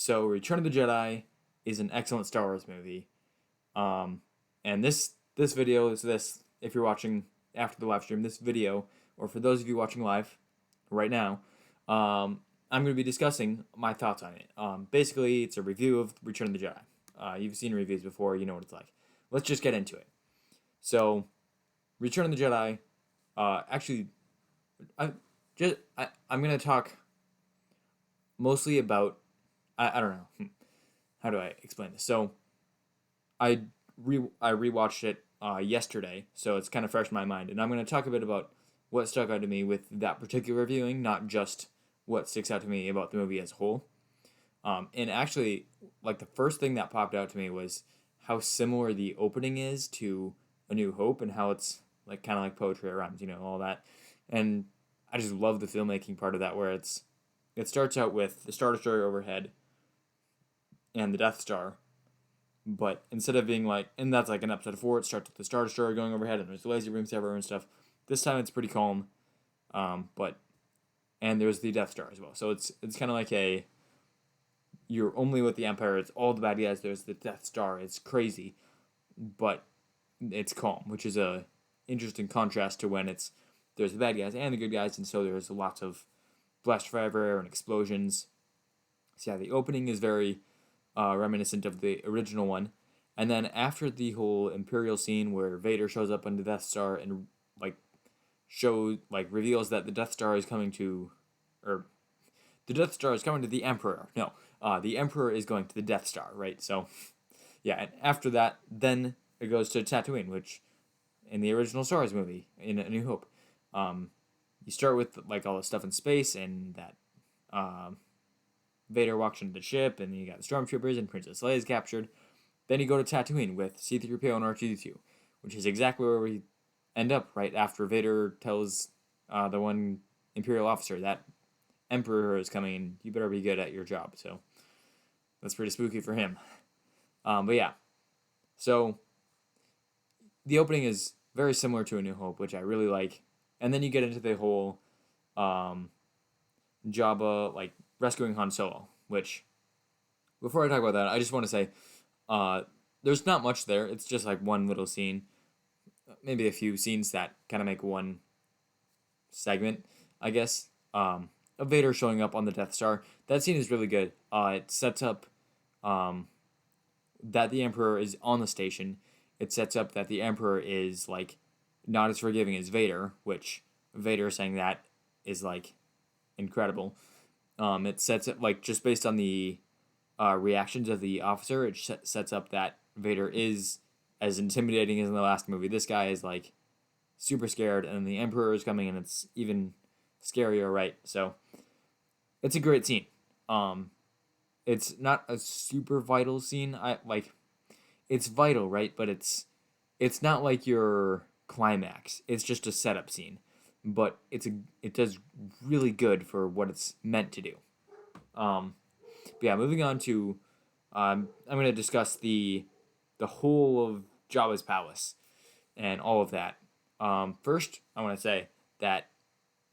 So Return of the Jedi is an excellent Star Wars movie. Um, and this video is this. If you're watching after the live stream, this video, or for those of you watching live right now, I'm going to be discussing my thoughts on it. Basically, it's a review of Return of the Jedi. You've seen reviews before, you know what it's like. Let's just get into it. So, Return of the Jedi. Actually, I'm going to talk mostly about. I don't know. How do I explain this? So, I rewatched it yesterday, so it's kind of fresh in my mind, and I'm going to talk a bit about what stuck out to me with that particular viewing, not just what sticks out to me about the movie as a whole. And actually, like the first thing that popped out to me was how similar the opening is to A New Hope, and how it's like kind of like poetry it rhymes, all that. And I just love the filmmaking part of that, where it starts out with the Star Destroyer overhead and the Death Star. But instead of being like, and that's like in episode 4, it starts with the Star Destroyer going overhead and there's the laser beams everywhere and stuff. This time it's pretty calm, and there's the Death Star as well. So it's kind of like you're only with the Empire. It's all the bad guys. There's the Death Star. It's crazy, but it's calm, which is a interesting contrast to when there's the bad guys and the good guys, and so there's lots of blast forever and explosions. So yeah, the opening is very reminiscent of the original one. And then after the whole Imperial scene where Vader shows up on the Death Star and reveals that the Death Star is coming to, or the Death Star is coming to the Emperor. No, the Emperor is going to the Death Star, right? So yeah, and after that, then it goes to Tatooine, which in the original Star Wars movie in A New Hope, you start with like all the stuff in space and that. Vader walks into the ship, and you got the stormtroopers, and Princess Leia is captured. Then you go to Tatooine with C-3PO and R2-D2, which is exactly where we end up right after Vader tells the one Imperial officer that Emperor is coming, and you better be good at your job. So that's pretty spooky for him. But yeah, so the opening is very similar to A New Hope, which I really like, and then you get into the whole Jabba rescuing Han Solo, which, before I talk about that, I just want to say, there's not much there. It's just like one little scene, maybe a few scenes that kind of make one segment, I guess, of Vader showing up on the Death Star. That scene is really good. It sets up that the Emperor is on the station. It sets up that the Emperor is, not as forgiving as Vader, which Vader saying that is, incredible. It sets it just based on the reactions of the officer. It sets up that Vader is as intimidating as in the last movie. This guy is super scared, and the Emperor is coming, and it's even scarier, right? So it's a great scene. It's not a super vital scene. It's vital, right? But it's not like your climax. It's just a setup scene. But it does really good for what it's meant to do. But yeah, moving on to, I'm going to discuss the whole of Jabba's palace and all of that. First, I want to say that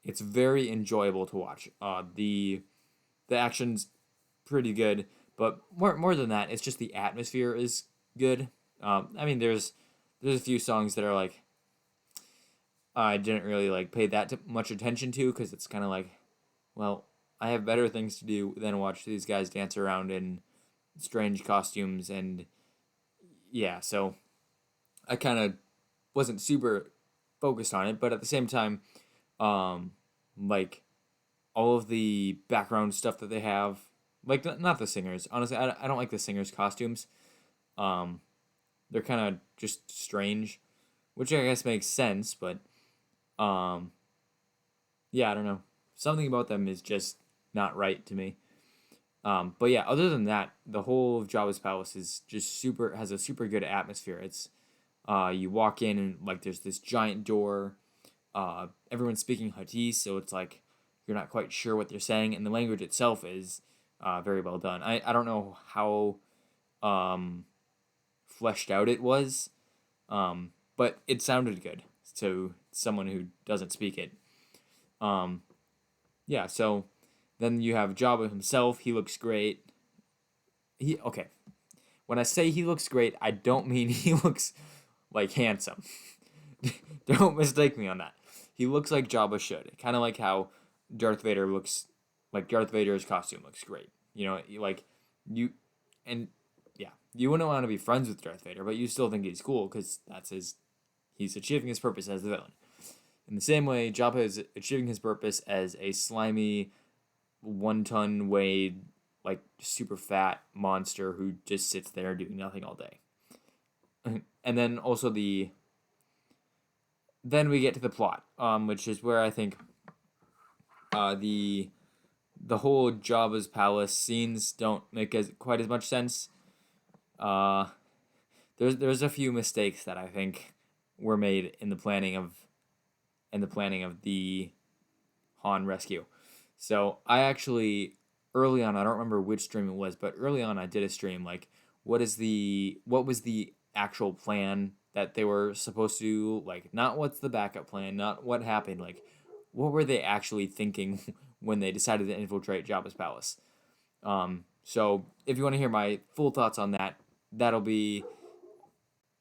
it's very enjoyable to watch. The action's pretty good, but more than that, it's just the atmosphere is good. There's a few songs that are I didn't really pay that much attention to, because it's kind of well, I have better things to do than watch these guys dance around in strange costumes, and yeah, so I kind of wasn't super focused on it, but at the same time, all of the background stuff that they have, not the singers, honestly, I don't like the singers' costumes. They're kind of just strange, which I guess makes sense, but yeah, I don't know. Something about them is just not right to me. But yeah, other than that, the whole of Jabba's palace is just has a super good atmosphere. It's you walk in and there's this giant door. Everyone's speaking Huttese, so it's you're not quite sure what they're saying, and the language itself is very well done. I don't know how fleshed out it was, but it sounded good to someone who doesn't speak it. Yeah, so then you have Jabba himself. He looks great. he okay. When I say he looks great, I don't mean he looks like handsome. Don't mistake me on that. He looks like Jabba should. Kind of like how Darth Vader looks, like Darth Vader's costume looks great. Like you, and yeah, you wouldn't want to be friends with Darth Vader, but you still think he's cool because he's achieving his purpose as the villain. In the same way, Jabba is achieving his purpose as a slimy, 1 ton weight, like super fat monster who just sits there doing nothing all day. And then also then we get to the plot, which is where I think the whole Jabba's palace scenes don't make quite as much sense. Uh, there's a few mistakes that I think were made in the planning of the Han rescue. So I actually early on, I don't remember which stream it was, but early on I did a stream like what was the actual plan that they were supposed to do, like not what's the backup plan, not what happened, like what were they actually thinking when they decided to infiltrate Jabba's palace. So if you want to hear my full thoughts on that, that'll be,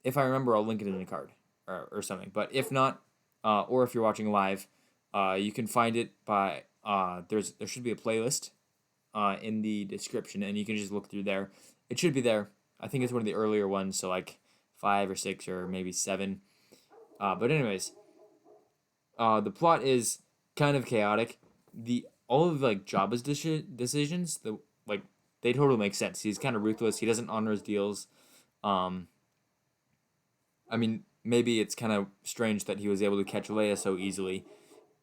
if I remember, I'll link it in the card or something. But if not, or if you're watching live, you can find it by there should be a playlist in the description, and you can just look through there. It should be there. I think it's one of the earlier ones, so like 5 or 6 or maybe 7. But anyways, the plot is kind of chaotic. The all of like Jabba's decisions, like they totally make sense. He's kind of ruthless. He doesn't honor his deals. Um, I mean, maybe it's kind of strange that he was able to catch Leia so easily,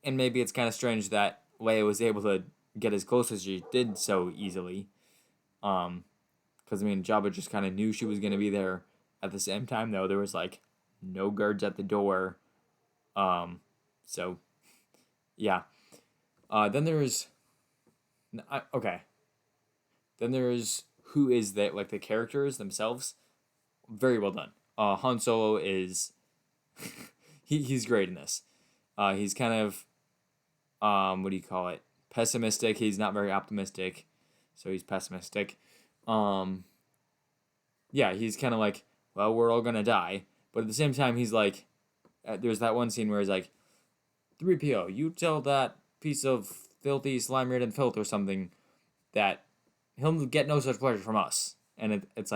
and maybe it's kind of strange that Leia was able to get as close as she did so easily. Because I mean, Jabba just kind of knew she was gonna be there. At the same time, though, there was like no guards at the door. So yeah. Then there's okay. Then there's who is that, like the characters themselves. Very well done. Han Solo is he's great in this. He's kind of what do you call it? Pessimistic. He's not very optimistic, so he's pessimistic. Um, yeah, he's kind of like, well, we're all gonna die, but at the same time, he's like, there's that one scene where he's like, 3PO, you tell that piece of filthy, slime-ridden filth or something that he'll get no such pleasure from us. And it's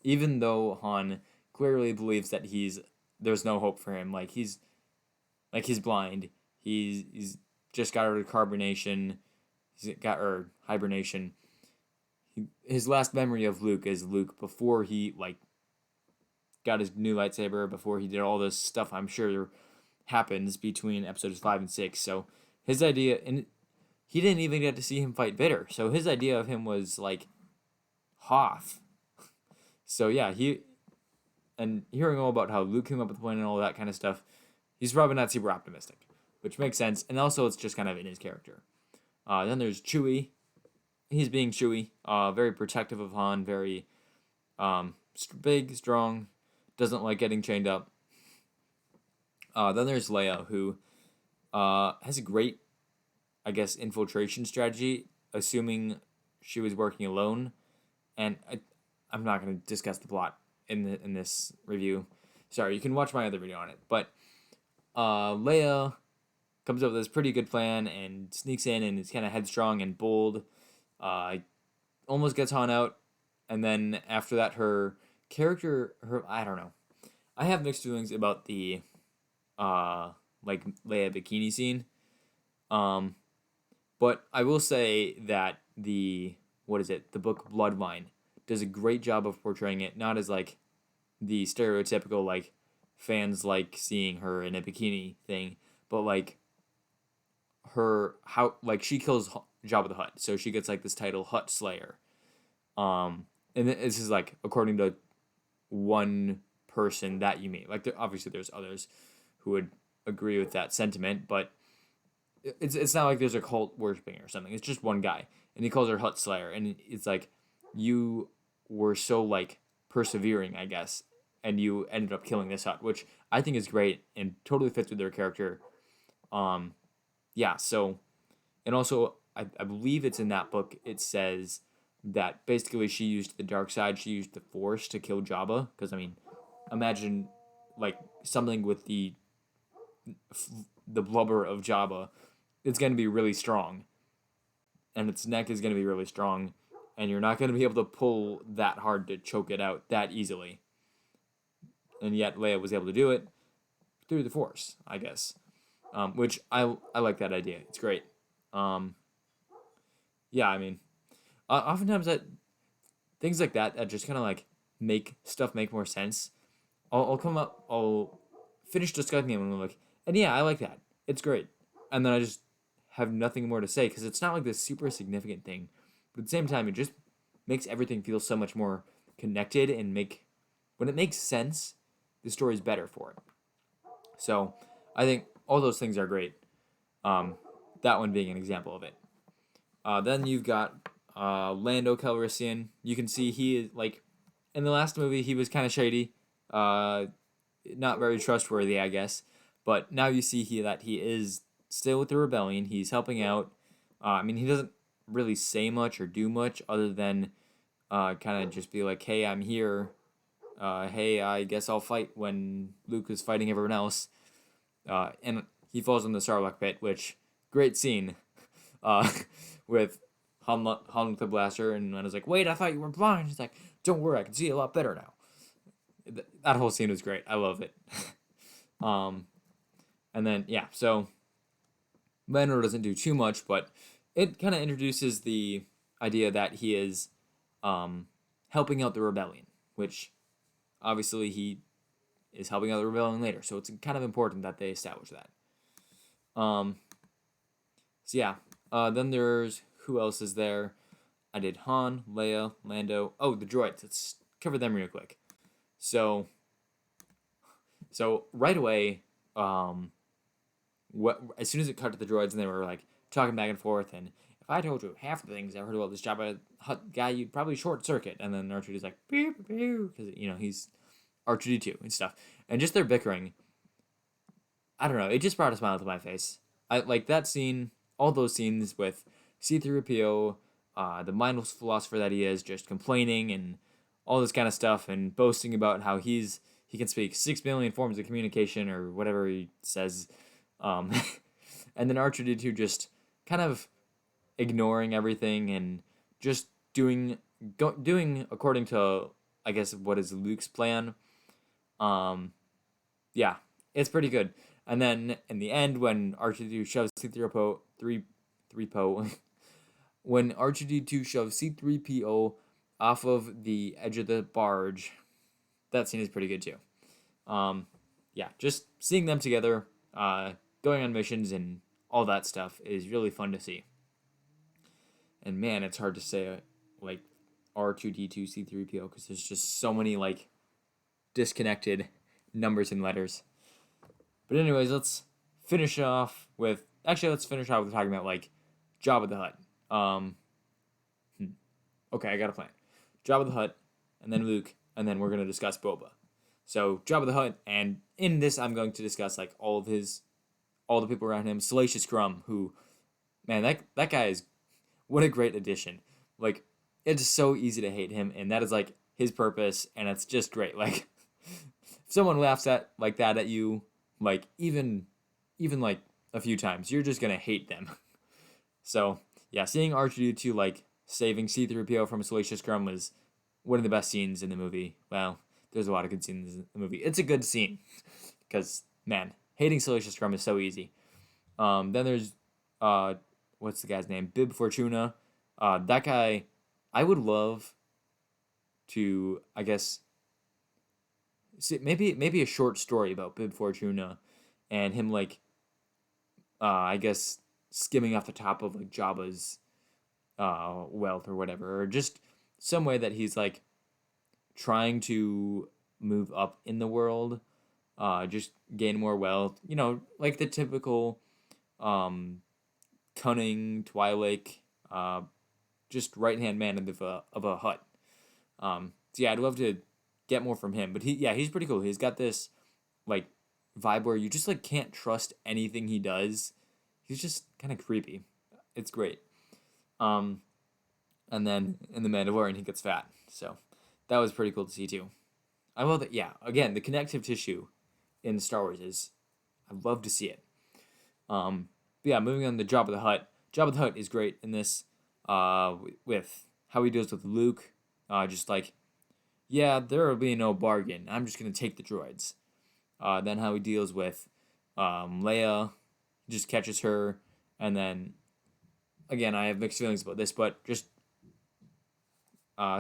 even though Han clearly believes that there's no hope for him, he's blind. He's just got out of carbonation. He's got hibernation. His last memory of Luke is Luke before he got his new lightsaber, before he did all this stuff. I'm sure happens between episodes 5 and 6. So his idea, and he didn't even get to see him fight Vader. So his idea of him was like Hoth. So yeah, and hearing all about how Luke came up with the plan and all that kind of stuff, he's probably not super optimistic, which makes sense. And also, it's just kind of in his character. Then there's Chewie. He's being Chewie, very protective of Han, very big, strong, doesn't like getting chained up. Then there's Leia, who has a great, I guess, infiltration strategy, assuming she was working alone. And I'm not going to discuss the plot in this review. Sorry, you can watch my other video on it. But Leia comes up with this pretty good plan and sneaks in and is kind of headstrong and bold. Almost gets Han out. And then after that, her character, I don't know. I have mixed feelings about the Leia bikini scene. But I will say that the book Bloodline does a great job of portraying it, not as like the stereotypical like fans like seeing her in a bikini thing, but like how like she kills Jabba the Hutt, so she gets like this title Hutt Slayer. And this is like according to one person that you meet. Like obviously there's others who would agree with that sentiment, but it's not like there's a cult worshiping or something. It's just one guy, and he calls her Hutt Slayer, and it's like you were so like persevering, I guess, and you ended up killing this Hutt, which I think is great and totally fits with their character. Yeah. So, and also I believe it's in that book. It says that basically she used the dark side, she used the Force to kill Jabba. Because I mean, imagine like something with the blubber of Jabba. It's going to be really strong, and its neck is going to be really strong, and you're not going to be able to pull that hard to choke it out that easily. And yet Leia was able to do it through the Force, I guess. Which I like that idea. It's great. Um, yeah, I mean, oftentimes that things like that just kind of like make stuff make more sense. I'll come up, I'll finish discussing it and I'm like, and yeah, I like that. It's great. And then I just have nothing more to say because it's not like this super significant thing. But at the same time, it just makes everything feel so much more connected and when it makes sense, the story's better for it. So I think all those things are great. Um, that one being an example of it. Then you've got Lando Calrissian. You can see he is like in the last movie he was kind of shady, not very trustworthy, I guess. But now you see that he is still with the rebellion. He's helping out. I mean, he doesn't really say much or do much other than kind of just be like, "Hey, I'm here. Hey, I guess I'll fight," when Luke is fighting everyone else. And he falls in the Sarlacc pit, which great scene. Uh, with Han with the blaster, and I was like, "Wait, I thought you were blind." He's like, "Don't worry, I can see a lot better now." That whole scene was great. I love it. um, and then yeah, so Lando doesn't do too much, but it kind of introduces the idea that he is helping out the rebellion, which obviously he is helping out the rebellion later. So it's kind of important that they establish that. Um, so yeah, then there's who else is there? I did Han, Leia, Lando. Oh, the droids. Let's cover them real quick. So right away, as soon as it cut to the droids and they were like talking back and forth, and if I told you half the things I heard about this Jabba Hutt guy, you'd probably short circuit. And then R2's like, because he's R2D2 and stuff, and just their bickering. I don't know. It just brought a smile to my face. I like that scene. All those scenes with C-3PO, the mindless philosopher that he is, just complaining and all this kind of stuff, and boasting about how he can speak 6 million forms of communication or whatever he says, um, and then R2D2 just kind of ignoring everything and just doing according to, I guess, what is Luke's plan. Um, yeah, it's pretty good. And then in the end, when R2D2 shoves C-3PO, when R2D2 shoves C-3PO off of the edge of the barge, that scene is pretty good too. Yeah, just seeing them together, going on missions and all that stuff is really fun to see. And man, it's hard to say like R2D2 C-3PO because there's just so many like disconnected numbers and letters. But anyways, let's finish off with talking about like Jabba the Hutt. Okay, I got a plan. Jabba the Hutt, and then Luke, and then we're gonna discuss Boba. So Jabba the Hutt, and in this I'm going to discuss like all the people around him. Salacious Crumb, who, man, that guy is what a great addition. Like it's so easy to hate him, and that is like his purpose, and it's just great. Like if someone laughs at like that at you, like even like a few times, you're just gonna hate them. So yeah, seeing R2D2 like saving C-3PO from Salacious Crumb was one of the best scenes in the movie. Well, there's a lot of good scenes in the movie. It's a good scene because man, hating Salacious Crumb is so easy. Then there's what's the guy's name? Bib Fortuna. That guy, I would love to, I guess, see, maybe a short story about Bib Fortuna and him like I guess skimming off the top of like Jabba's wealth or whatever, or just some way that he's like trying to move up in the world, just gain more wealth, like the typical um, cunning Twi'lek, just right hand man of a Hutt. So yeah, I'd love to get more from him, but he's pretty cool. He's got this like vibe where you just like can't trust anything he does. He's just kind of creepy. It's great. Um, and then in the Mandalorian he gets fat. So that was pretty cool to see too. I love that. Yeah, again, the connective tissue in Star Wars is I love to see it. But yeah, moving on to Jabba the Hutt. Jabba the Hutt is great in this. With how he deals with Luke, just like yeah, there will be no bargain. I'm just gonna take the droids. Then how he deals with Leia, just catches her, and then again I have mixed feelings about this, but just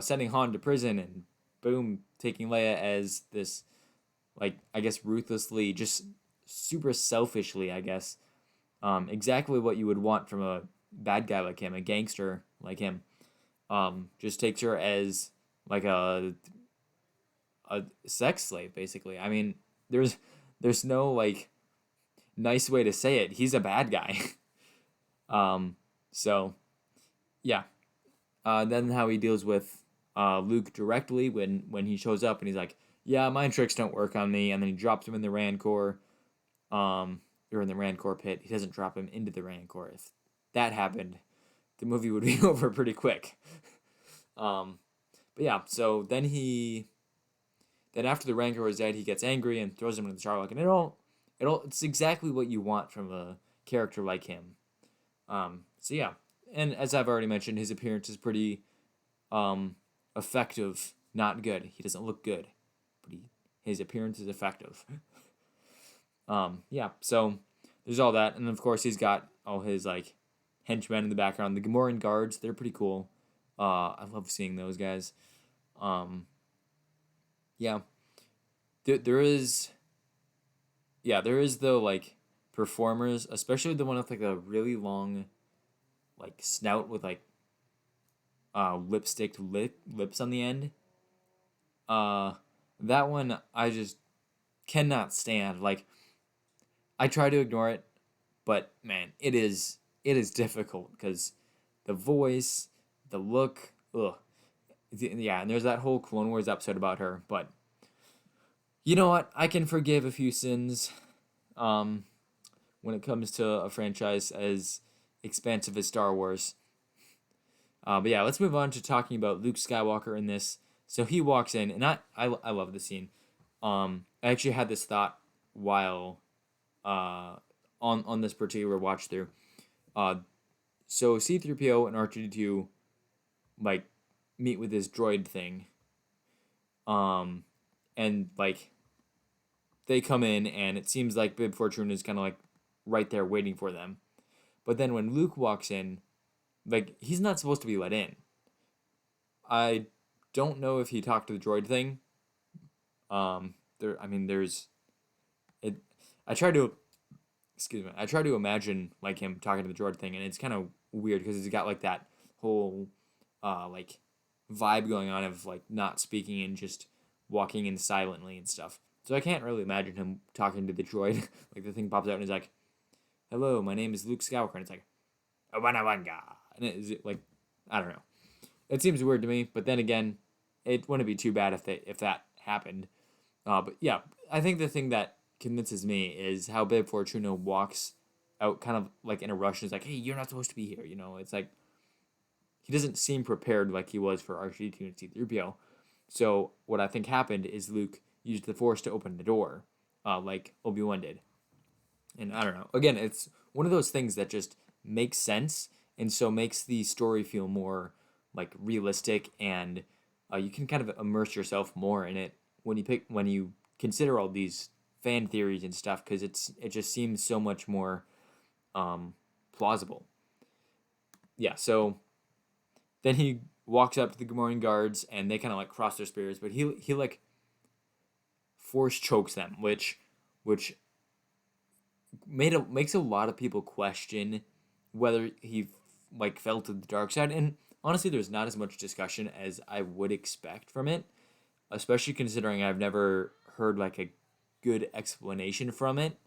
sending Han to prison and boom, taking Leia as this like I guess ruthlessly, just super selfishly, I guess, exactly what you would want from a bad guy like him, a gangster like him. Just takes her as like a sex slave, basically. I mean, there's no like nice way to say it. He's a bad guy. um, so yeah. Then how he deals with Luke directly when he shows up and he's like, yeah, mind tricks don't work on me, and then he drops him in the Rancor. Or in the Rancor pit. He doesn't drop him into the Rancor. If that happened, the movie would be over pretty quick. Um, but yeah, so then after the Rancor is dead, he gets angry and throws him into the Charlock, and it's exactly what you want from a character like him. So yeah, and as I've already mentioned, his appearance is pretty effective, not good. He doesn't look good, but his appearance is effective. Yeah, so there's all that, and of course he's got all his like henchmen in the background. The Gamorrean guards, they're pretty cool. I love seeing those guys. Um, yeah, there is, yeah, there is though like performers, especially the one with like a really long like snout with like lips on the end. Uh, that one I just cannot stand. Like I try to ignore it, but man, it is difficult because the voice, the look, ugh. Yeah, and there's that whole Clone Wars episode about her, but you know what? I can forgive a few sins um, when it comes to a franchise as expansive as Star Wars. But yeah, let's move on to talking about Luke Skywalker in this. So he walks in, and I love the scene. I actually had this thought while on this particular watch through. Uh, so C-3PO and R2-D2 like meet with this droid thing. And like they come in and it seems like Bib Fortuna is kind of like right there waiting for them. But then when Luke walks in, like he's not supposed to be let in. I don't know if he talked to the droid thing. I mean there's it I try to excuse me. I try to imagine like him talking to the droid thing, and it's kind of weird because he's got like that whole like vibe going on of like not speaking and just walking in silently and stuff. So I can't really imagine him talking to the droid. Like the thing pops out and he's like, "Hello, my name is Luke Skywalker," and it's like, "Awanawanga," and it's like, I don't know. It seems weird to me, but then again, it wouldn't be too bad if that happened. But yeah, I think the thing that convinces me is how Babe Fortuna walks out kind of like in a rush and is like, "Hey, you're not supposed to be here." You know, it's like he doesn't seem prepared like he was for R2-D2 and C-3PO. So what I think happened is Luke used the Force to open the door, like Obi-Wan did. And I don't know. Again, it's one of those things that just makes sense and so makes the story feel more like realistic, and you can kind of immerse yourself more in it when you consider all these fan theories and stuff, because it just seems so much more plausible. Yeah, so then he walks up to the Gamorrean guards and they kind of like cross their spears, but he like force chokes them, which makes a lot of people question whether he like fell to the dark side. And honestly, there's not as much discussion as I would expect from it, especially considering I've never heard like a good explanation from it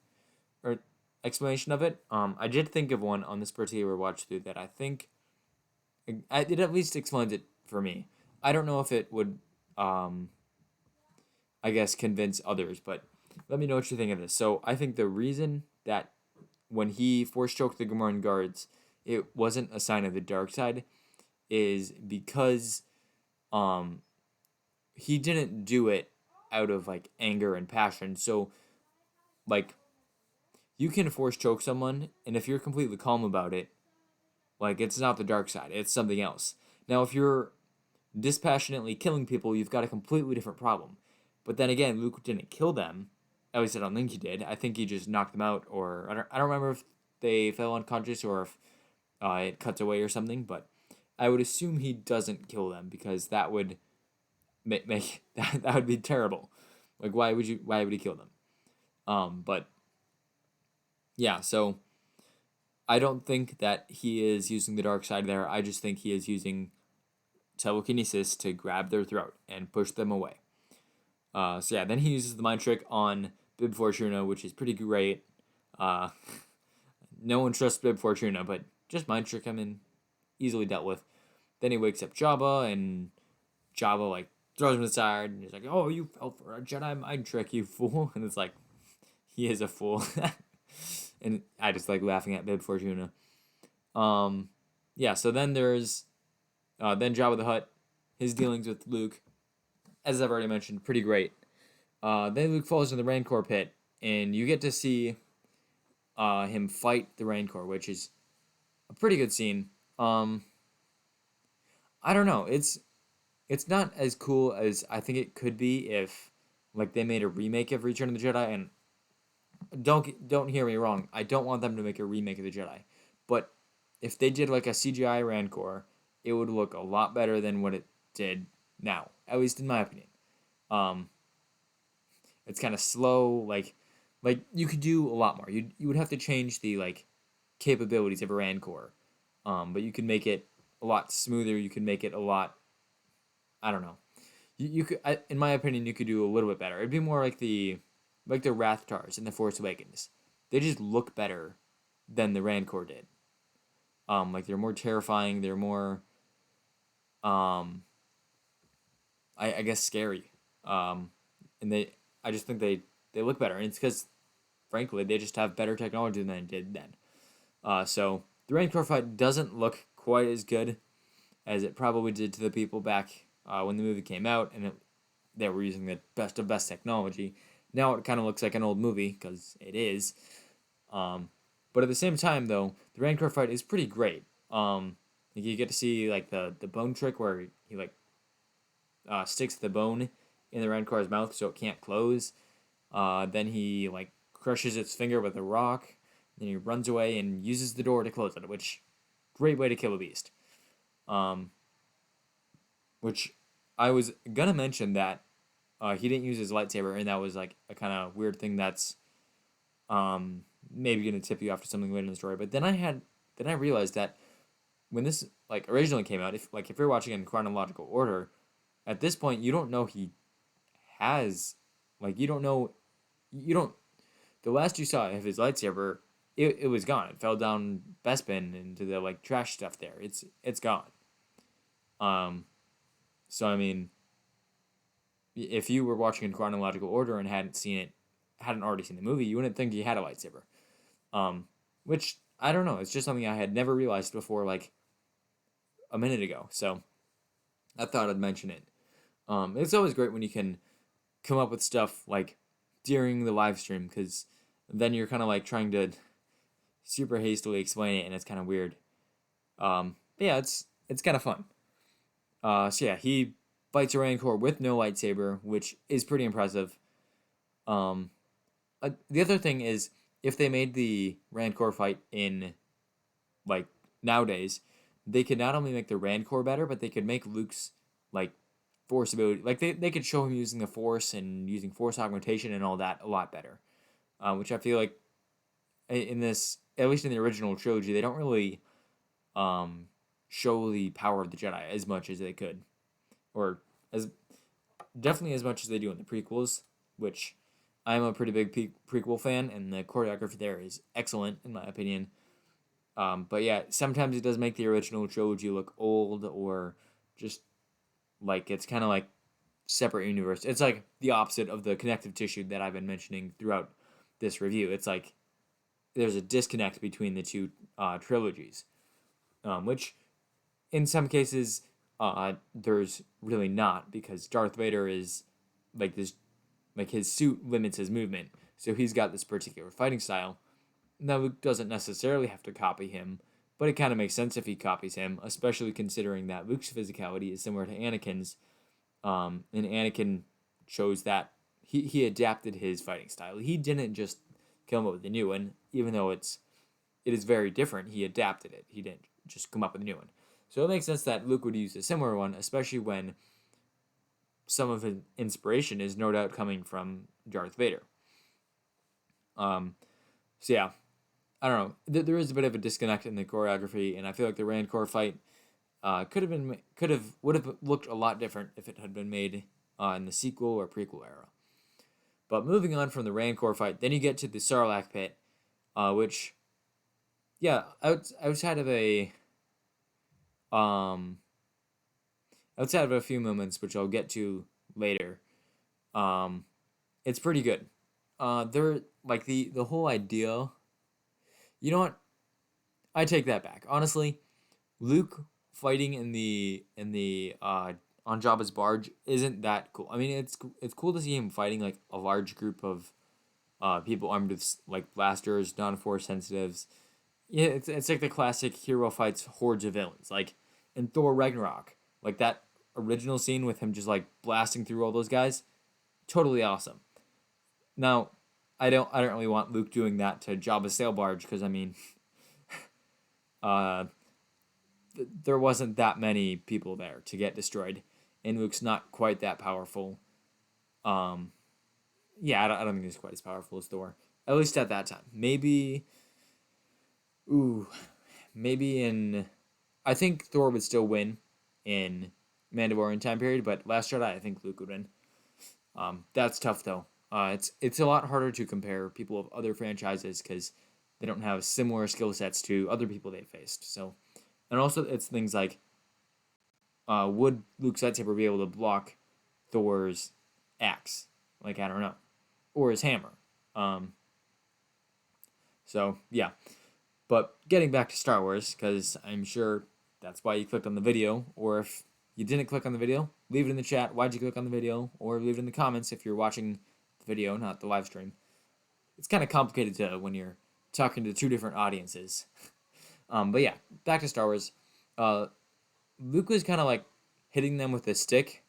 or explanation of it. I did think of one on this particular watch through that I think it at least explains it for me. I don't know if it would, I guess, convince others, but let me know what you think of this. So I think the reason that when he force choked the Gamorrean guards, it wasn't a sign of the dark side, is because um he didn't do it out of like anger and passion. So like you can force choke someone, and if you're completely calm about it, like it's not the dark side, it's something else. Now if you're dispassionately killing people, you've got a completely different problem. But then again, Luke didn't kill them. At least I don't think he did. I think he just knocked them out, or I don't remember if they fell unconscious or if it cuts away or something. But I would assume he doesn't kill them because that would make that would be terrible. Like why would he kill them? But yeah, so I don't think that he is using the dark side there. I just think he is using telekinesis to grab their throat and push them away. So yeah, then he uses the mind trick on Bib Fortuna, which is pretty great. Uh, no one trusts Bib Fortuna, but just mind trick him and easily dealt with. Then he wakes up Jabba, and Jabba like throws him aside, and he's like, "Oh, you fell for a Jedi mind trick, you fool!" And it's like, he is a fool, and I just like laughing at Bib Fortuna. Yeah. So then there's then Jabba the Hutt, his dealings with Luke, as I've already mentioned, pretty great. Then Luke falls in the Rancor pit, and you get to see him fight the Rancor, which is a pretty good scene. I don't know. It's not as cool as I think it could be if like they made a remake of Return of the Jedi. And don't hear me wrong. I don't want them to make a remake of the Jedi, but if they did like a CGI Rancor, it would look a lot better than what it did now. At least in my opinion. Um, it's kind of slow. Like you could do a lot more. You would have to change the like capabilities of a Rancor, but you could make it a lot smoother. You could make it a lot. I don't know. You could, in my opinion, you could do a little bit better. It'd be more like the Rathtars in the Force Awakens. They just look better than the Rancor did. Like they're more terrifying. They're more, um, I guess scary. And I just think they look better, and it's because, frankly, they just have better technology than they did then. So the Rancor fight doesn't look quite as good as it probably did to the people back when the movie came out, and they were using the best of best technology. Now it kind of looks like an old movie because it is. But at the same time, though, the Rancor fight is pretty great. You get to see like the bone trick where he like sticks the bone in the Rancor's mouth so it can't close. Then he like crushes its finger with a rock. Then he runs away and uses the door to close it, which great way to kill a beast. Um, which I was gonna mention that he didn't use his lightsaber, and that was like a kind of weird thing that's maybe gonna tip you off to something later in the story. But then I realized that when this like originally came out, if you're watching in chronological order, at this point you don't know he has like you don't the last you saw of his lightsaber, it was gone. It fell down Bespin into the like trash stuff there. It's gone. Um, so I mean, if you were watching in chronological order and hadn't already seen the movie, you wouldn't think he had a lightsaber. Which I don't know. It's just something I had never realized before, like a minute ago. So I thought I'd mention it. It's always great when you can come up with stuff like during the live stream because then you're kind of like trying to super hastily explain it and it's kind of weird. But yeah, it's kind of fun. So yeah, he fights a Rancor with no lightsaber, which is pretty impressive. Um, the other thing is if they made the Rancor fight in like nowadays, they could not only make the Rancor better, but they could make Luke's like force ability, like they could show him using the Force and using Force augmentation and all that a lot better. Which I feel like in this, at least in the original trilogy, they don't really um, show the power of the Jedi as much as they could, or as definitely as much as they do in the prequels, which I'm a pretty big prequel fan, and the choreography there is excellent in my opinion. But yeah, sometimes it does make the original trilogy look old or just like it's kind of like separate universe. It's like the opposite of the connective tissue that I've been mentioning throughout this review. It's like there's a disconnect between the two trilogies, which in some cases, there's really not, because Darth Vader is like this, like his suit limits his movement, so he's got this particular fighting style. Now Luke doesn't necessarily have to copy him, but it kind of makes sense if he copies him, especially considering that Luke's physicality is similar to Anakin's, and Anakin chose that he adapted his fighting style. He didn't just come up with a new one, even though it is very different. He adapted it. He didn't just come up with a new one. So it makes sense that Luke would use a similar one, especially when some of his inspiration is no doubt coming from Darth Vader. So yeah, I don't know. There is a bit of a disconnect in the choreography, and I feel like the Rancor fight would have looked a lot different if it had been made in the sequel or prequel era. But moving on from the Rancor fight, then you get to the Sarlacc pit, which, yeah, outside of a few moments, which I'll get to later, it's pretty good. They're like the whole idea. You know what? I take that back. Honestly, Luke fighting in the on Jabba's barge isn't that cool. I mean, it's cool to see him fighting like a large group of people armed with like blasters, non-force sensitives. Yeah, it's like the classic hero fights hordes of villains, like in Thor Ragnarok, like that original scene with him just like blasting through all those guys. Totally awesome. Now, I don't really want Luke doing that to Jabba's sail barge, because I mean, uh, there wasn't that many people there to get destroyed, and Luke's not quite that powerful. Um, yeah, I don't think he's quite as powerful as Thor, at least at that time. Ooh, maybe in, I think Thor would still win in Mandalorian time period, but Last Jedi, I think Luke would win. That's tough though. It's a lot harder to compare people of other franchises because they don't have similar skill sets to other people they've faced. So, and also it's things like, would Luke's lightsaber be able to block Thor's axe? Like, I don't know, or his hammer. Um, so yeah, but getting back to Star Wars, because I'm sure that's why you clicked on the video, or if you didn't click on the video, leave it in the chat. Why'd you click on the video? Or leave it in the comments if you're watching the video, not the live stream. It's kind of complicated to when you're talking to two different audiences. But yeah, back to Star Wars. Uh, Luke was kind of like hitting them with a stick,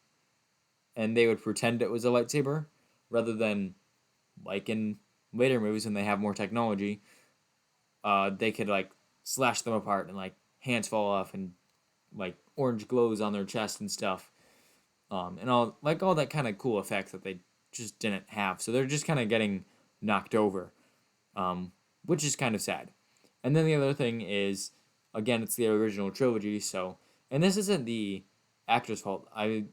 and they would pretend it was a lightsaber, rather than like in later movies when they have more technology, they could like slash them apart and like hands fall off and like orange glows on their chest and stuff, and all that kind of cool effects that they just didn't have. So they're just kind of getting knocked over, which is kind of sad. And then the other thing is, again, it's the original trilogy. So, and this isn't the actor's fault. I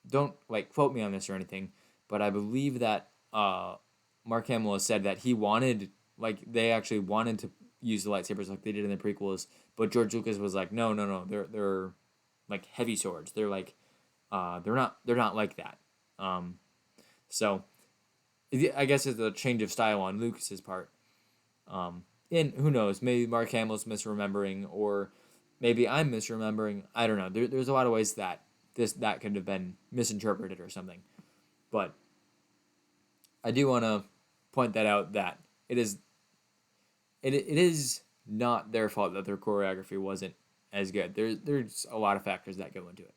don't like quote me on this or anything, but I believe that Mark Hamill has said that he wanted, like, they actually wanted to use the lightsabers like they did in the prequels, but George Lucas was like, no, no, no, they're like heavy swords. They're like, they're not like that. So I guess it's a change of style on Lucas's part. And who knows? Maybe Mark Hamill's misremembering, or maybe I'm misremembering. I don't know. There's a lot of ways that that could have been misinterpreted or something. But I do want to point that out, that it is not their fault that their choreography wasn't as good. There's a lot of factors that go into it.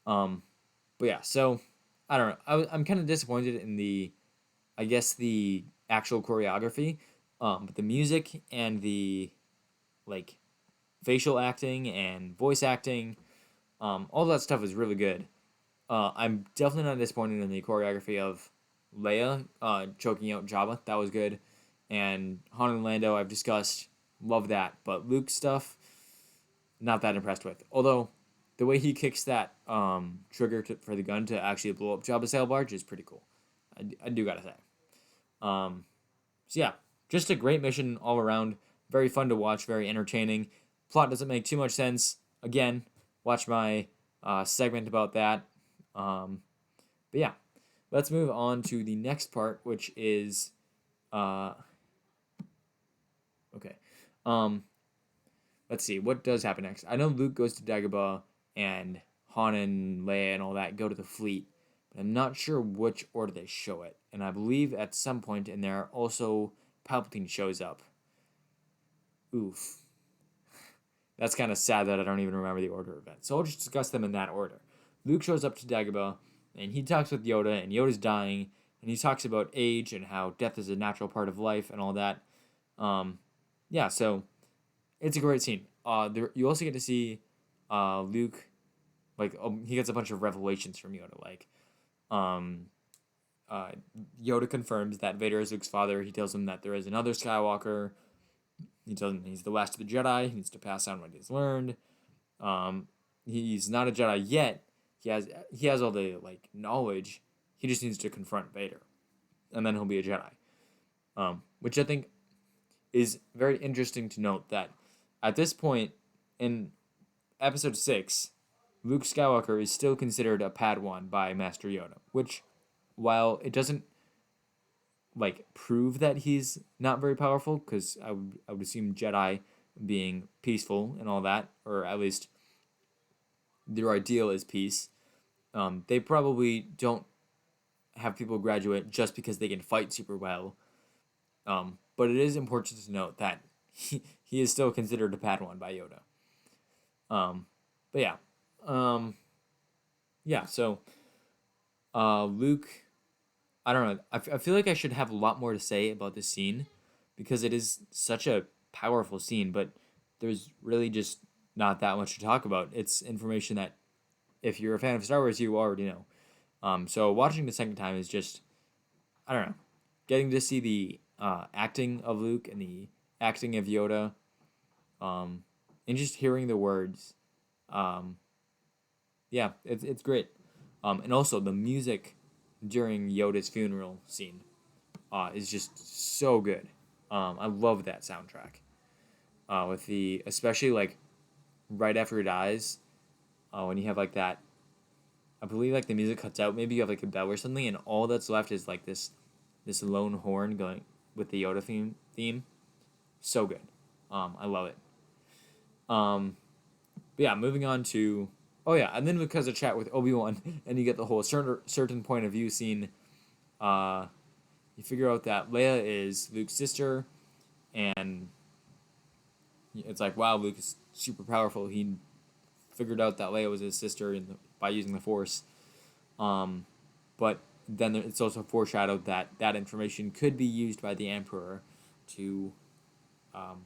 But yeah, so I don't know. I'm kind of disappointed in I guess the actual choreography, but the music and the like facial acting and voice acting, all that stuff is really good. I'm definitely not disappointed in the choreography of Leia choking out Jabba. That was good. And Han and Lando, I've discussed, love that. But Luke stuff, not that impressed with. Although, the way he kicks that trigger for the gun to actually blow up Jabba's sail barge is pretty cool. I do gotta say. So yeah, just a great mission all around. Very fun to watch, very entertaining. Plot doesn't make too much sense. Again, watch my segment about that. But yeah, let's move on to the next part, which is okay. let's see, what does happen next? I know Luke goes to Dagobah, and Han and Leia and all that go to the fleet, but I'm not sure which order they show it. And I believe at some point in there also Palpatine shows up. Oof. That's kind of sad that I don't even remember the order of events. So I'll just discuss them in that order. Luke shows up to Dagobah, and he talks with Yoda, and Yoda's dying, and he talks about age and how death is a natural part of life and all that. Yeah, so it's a great scene. You also get to see Luke, like he gets a bunch of revelations from Yoda, like um, uh, Yoda confirms that Vader is Luke's father. He tells him that there is another Skywalker. He tells him he's the last of the Jedi. He needs to pass on what he's learned. Um, he's not a Jedi yet. He has all the like knowledge. He just needs to confront Vader, and then he'll be a Jedi. Which I think is very interesting to note that at this point in Episode 6, Luke Skywalker is still considered a Padawan by Master Yoda, which, while it doesn't like prove that he's not very powerful, because I would assume Jedi being peaceful and all that, or at least their ideal is peace. They probably don't have people graduate just because they can fight super well. But it is important to note that he is still considered a Padawan by Yoda. But yeah, yeah. So, Luke, I don't know. I feel like I should have a lot more to say about this scene because it is such a powerful scene, but there's really just not that much to talk about. It's information that if you're a fan of Star Wars, you already know. So watching the second time is just, I don't know, getting to see the acting of Luke and the acting of Yoda, and just hearing the words. Yeah, it's great. And also the music during Yoda's funeral scene is just so good. I love that soundtrack. With the especially like right after he dies, when you have like that, I believe like the music cuts out. Maybe you have like a bell or something, and all that's left is like this lone horn going with the Yoda theme. So good. I love it. But yeah, moving on to oh yeah, and then because of chat with Obi-Wan, and you get the whole certain point of view scene. Uh, you figure out that Leia is Luke's sister, and it's like wow, Luke is super powerful. He figured out that Leia was his sister by using the Force. But then it's also foreshadowed that that information could be used by the Emperor to um,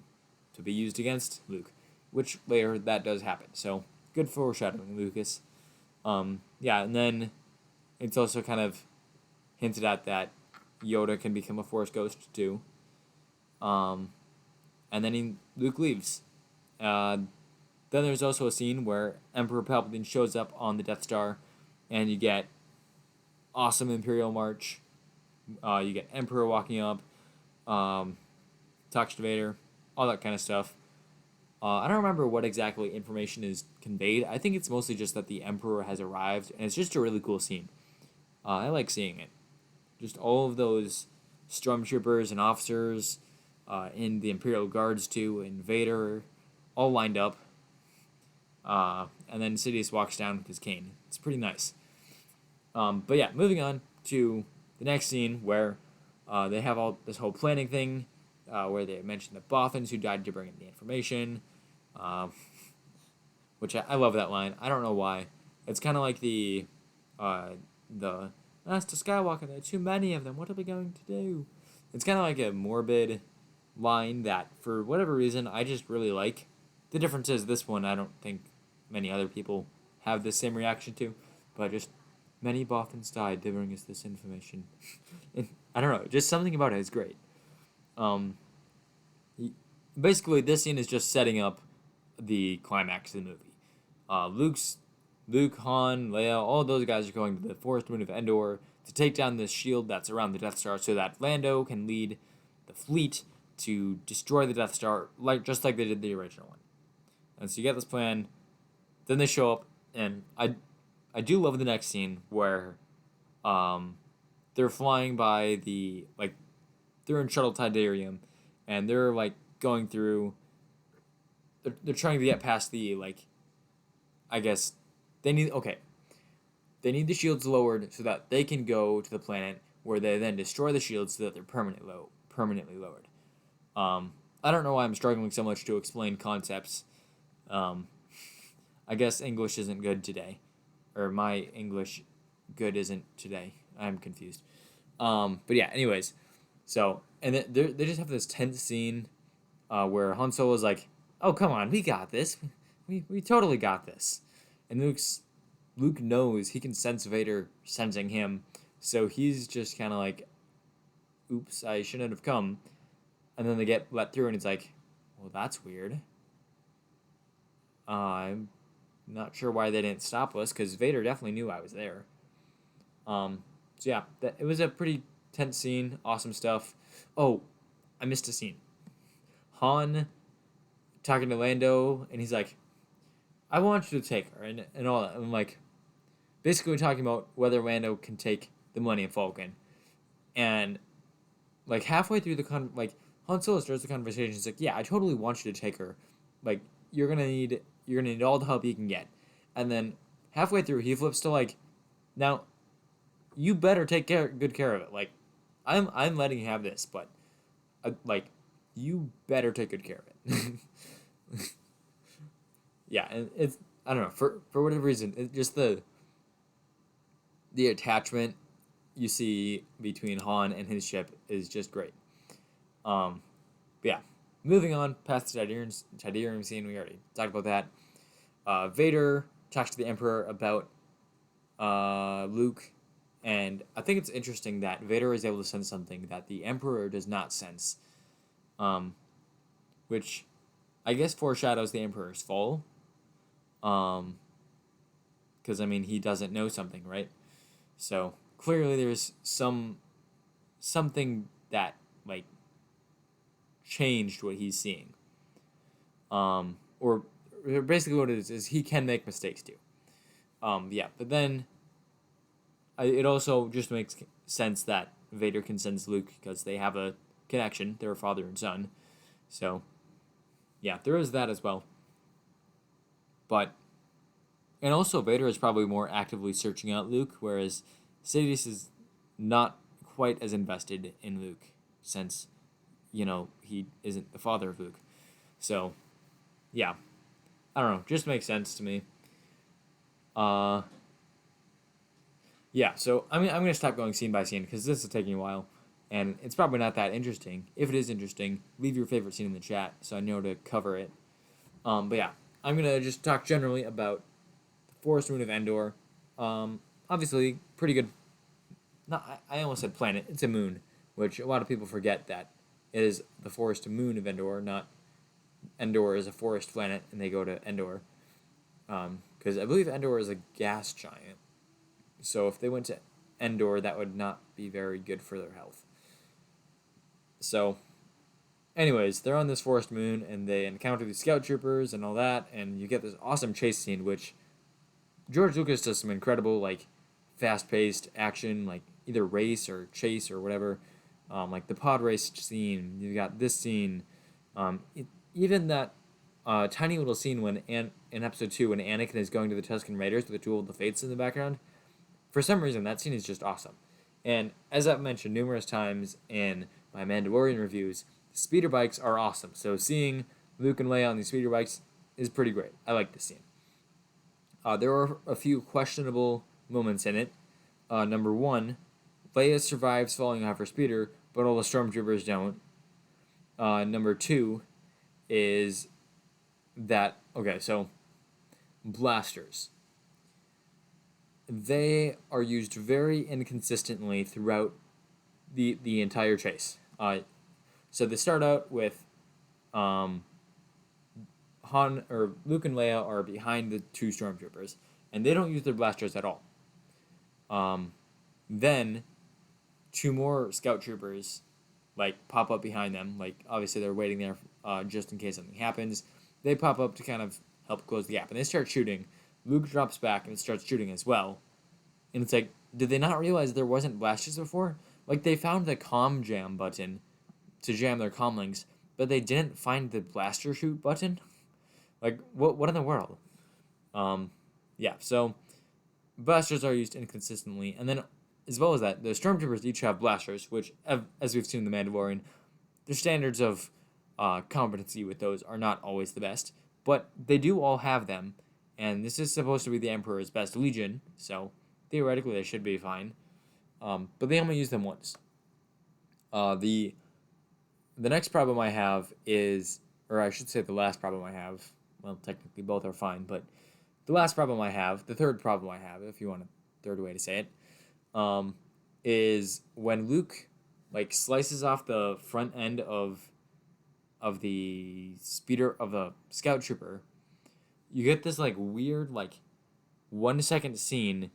to be used against Luke, which later that does happen. So good foreshadowing, Lucas. Yeah, and then it's also kind of hinted at that Yoda can become a Force ghost too. Um, and then Luke leaves. Then there's also a scene where Emperor Palpatine shows up on the Death Star, and you get awesome Imperial March. You get Emperor walking up, talks to Vader, all that kind of stuff. I don't remember what exactly information is conveyed. I think it's mostly just that the Emperor has arrived, and it's just a really cool scene. I like seeing it. Just all of those stormtroopers and officers, in the Imperial Guards too, and Vader, all lined up. And then Sidious walks down with his cane. It's pretty nice. But yeah, moving on to the next scene where they have all this whole planning thing, where they mention the Bothans who died to bring in the information, which I love that line. I don't know why. It's kind of like the Master Skywalker. There are too many of them. What are we going to do? It's kind of like a morbid line that, for whatever reason, I just really like. The difference is this one I don't think many other people have the same reaction to, but just many Bothans died to bring us this information. And I don't know, just something about it is great. Um, Basically, this scene is just setting up the climax of the movie. Luke, Han, Leia, all those guys are going to the forest moon of Endor to take down this shield that's around the Death Star, so that Lando can lead the fleet to destroy the Death Star, just like they did the original one. And so you get this plan. Then they show up, and I do love the next scene where, they're flying by they're in Shuttle Tidarium, and they're like going through. they're trying to get past the like. I guess they need okay. They need the shields lowered so that they can go to the planet where they then destroy the shields so that they're permanently lowered. I don't know why I'm struggling so much to explain concepts. Um, I guess English isn't good today, or my English good isn't today. I'm confused. But yeah, anyways, so and they just have this tense scene where Han Solo's like, "Oh come on, we got this. We totally got this," and Luke knows he can sense Vader sensing him, so he's just kind of like, "Oops, I shouldn't have come." And then they get let through, and it's like, "Well, that's weird. I'm not sure why they didn't stop us, because Vader definitely knew I was there." So yeah, it was a pretty tense scene. Awesome stuff. Oh, I missed a scene. Han talking to Lando, and he's like, "I want you to take her," and all that. And I'm like, basically talking about whether Lando can take the Millennium Falcon. And like halfway through Han Solo starts the conversation. He's like, "Yeah, I totally want you to take her. Like you're gonna need all the help you can get." And then halfway through, he flips to like, "Now, you better take good care of it. Like, I'm letting you have this, but like, you better take good care of it." Yeah, and it's I don't know for whatever reason, it just the attachment you see between Han and his ship is just great. But yeah, moving on past the Tiberium scene, we already talked about that. Vader talks to the Emperor about Luke, and I think it's interesting that Vader is able to sense something that the Emperor does not sense, which I guess foreshadows the Emperor's fall. Because I mean he doesn't know something, right? So clearly there's something that like changed what he's seeing. Or basically what it is he can make mistakes too. Yeah, but then it also just makes sense that Vader can sense Luke because they have a connection. They're a father and son. So, yeah, there is that as well. But, and also Vader is probably more actively searching out Luke, whereas Sidious is not quite as invested in Luke since, he isn't the father of Luke. So, yeah, I don't know, just makes sense to me. Yeah, so I'm going to stop going scene by scene because this is taking a while, and it's probably not that interesting. If it is interesting, leave your favorite scene in the chat so I know to cover it. But yeah, I'm going to just talk generally about the Forest Moon of Endor. Obviously, pretty good. Not, I almost said planet. It's a moon, which a lot of people forget that it is the Forest Moon of Endor, not Endor is a forest planet, and they go to Endor. Because I believe Endor is a gas giant. So if they went to Endor, that would not be very good for their health. So, anyways, they're on this forest moon, and they encounter these scout troopers and all that, and you get this awesome chase scene, which George Lucas does some incredible, like, fast-paced action, like, either race or chase or whatever. Like, the pod race scene, you got this scene. Even that tiny little scene when in Episode 2 when Anakin is going to the Tusken Raiders with the Duel of the Fates in the background. For some reason, that scene is just awesome. And as I've mentioned numerous times in my Mandalorian reviews, speeder bikes are awesome. So seeing Luke and Leia on these speeder bikes is pretty great. I like this scene. There are a few questionable moments in it. Number one, Leia survives falling off her speeder, but all the stormtroopers don't. Number two is that, okay, so blasters. They are used very inconsistently throughout the entire chase. So they start out with Han or Luke and Leia are behind the two stormtroopers, and they don't use their blasters at all. Then two more scout troopers like pop up behind them. Like obviously they're waiting there just in case something happens. They pop up to kind of help close the gap, and they start shooting. Luke drops back and starts shooting as well. And it's like, did they not realize there wasn't blasters before? Like, they found the comm jam button to jam their comm links, but they didn't find the blaster shoot button. Like what in the world? Um, yeah. So blasters are used inconsistently, and then as well as that, the stormtroopers each have blasters, which, as we've seen in the Mandalorian, their standards of competency with those are not always the best, but they do all have them, and this is supposed to be the Emperor's best legion, so theoretically they should be fine. But they only use them once. The next problem I have is, or I should say, the last problem I have. Well, technically both are fine, but the last problem I have, the third problem I have, if you want a third way to say it, um, is when Luke like slices off the front end of the speeder of the scout trooper. You get this like weird like 1 second scene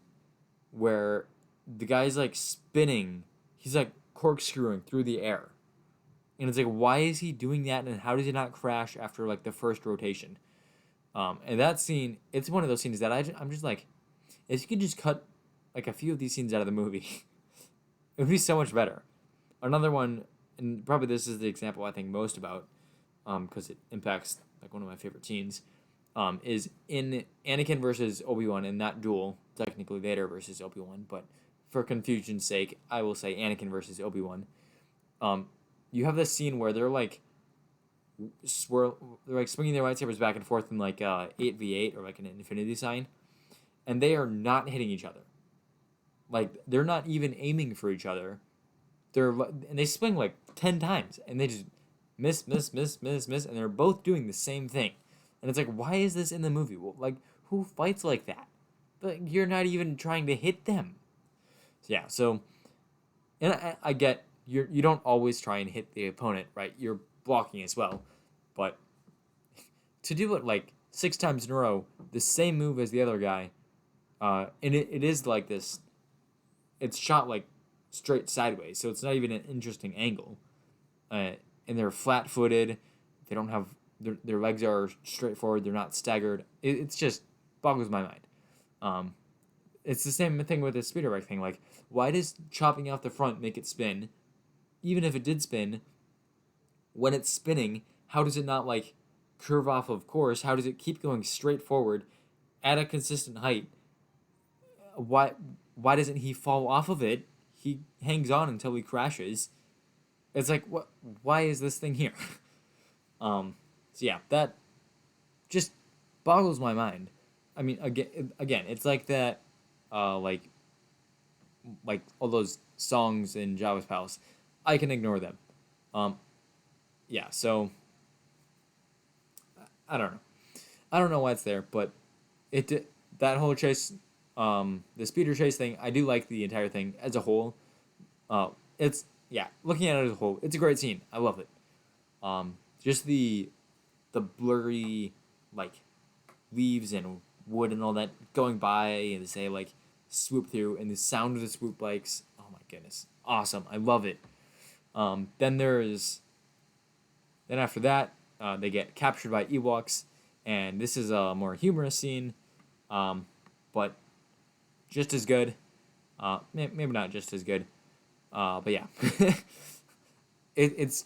where the guy's like spinning. He's like corkscrewing through the air. And it's like, why is he doing that, and how does he not crash after like the first rotation? And that scene, it's one of those scenes that I'm just like, if you could just cut like a few of these scenes out of the movie, it would be so much better. Another one, and probably this is the example I think most about, because it impacts like one of my favorite scenes, is in Anakin versus Obi-Wan in that duel, technically Vader versus Obi-Wan, but for confusion's sake, I will say Anakin versus Obi-Wan. Um, you have this scene where they're like swinging their lightsabers back and forth in like 8v8 or like an infinity sign, and they are not hitting each other. Like they're not even aiming for each other. And they swing like 10 times and they just miss, and they're both doing the same thing. And it's like, why is this in the movie? Well, like, who fights like that? Like, you're not even trying to hit them. Yeah, so, and I get you don't always try and hit the opponent, right? You're blocking as well, but to do it like 6 times in a row, the same move as the other guy, and it is like this. It's shot like straight sideways, so it's not even an interesting angle. And they're flat-footed. They don't have their legs are straightforward. They're not staggered. It's just boggles my mind. It's the same thing with the speeder bike thing. Like, why does chopping off the front make it spin? Even if it did spin, when it's spinning, how does it not like curve off of course? How does it keep going straight forward at a consistent height? Why why doesn't he fall off of it? He hangs on until he crashes. It's like, what? Why is this thing here? So yeah, that just boggles my mind. I mean, again, it's like that, like all those songs in Java's Palace. I can ignore them. Um, yeah. So I don't know. I don't know why it's there, but that whole chase, the speeder chase thing. I do like the entire thing as a whole. It's yeah, looking at it as a whole, it's a great scene. I love it. Just the blurry like leaves and wood and all that going by, and say like swoop through, and the sound of the swoop bikes. Oh my goodness, awesome! I love it. Then after that, they get captured by Ewoks, and this is a more humorous scene, but just as good. Maybe not just as good. But yeah, it's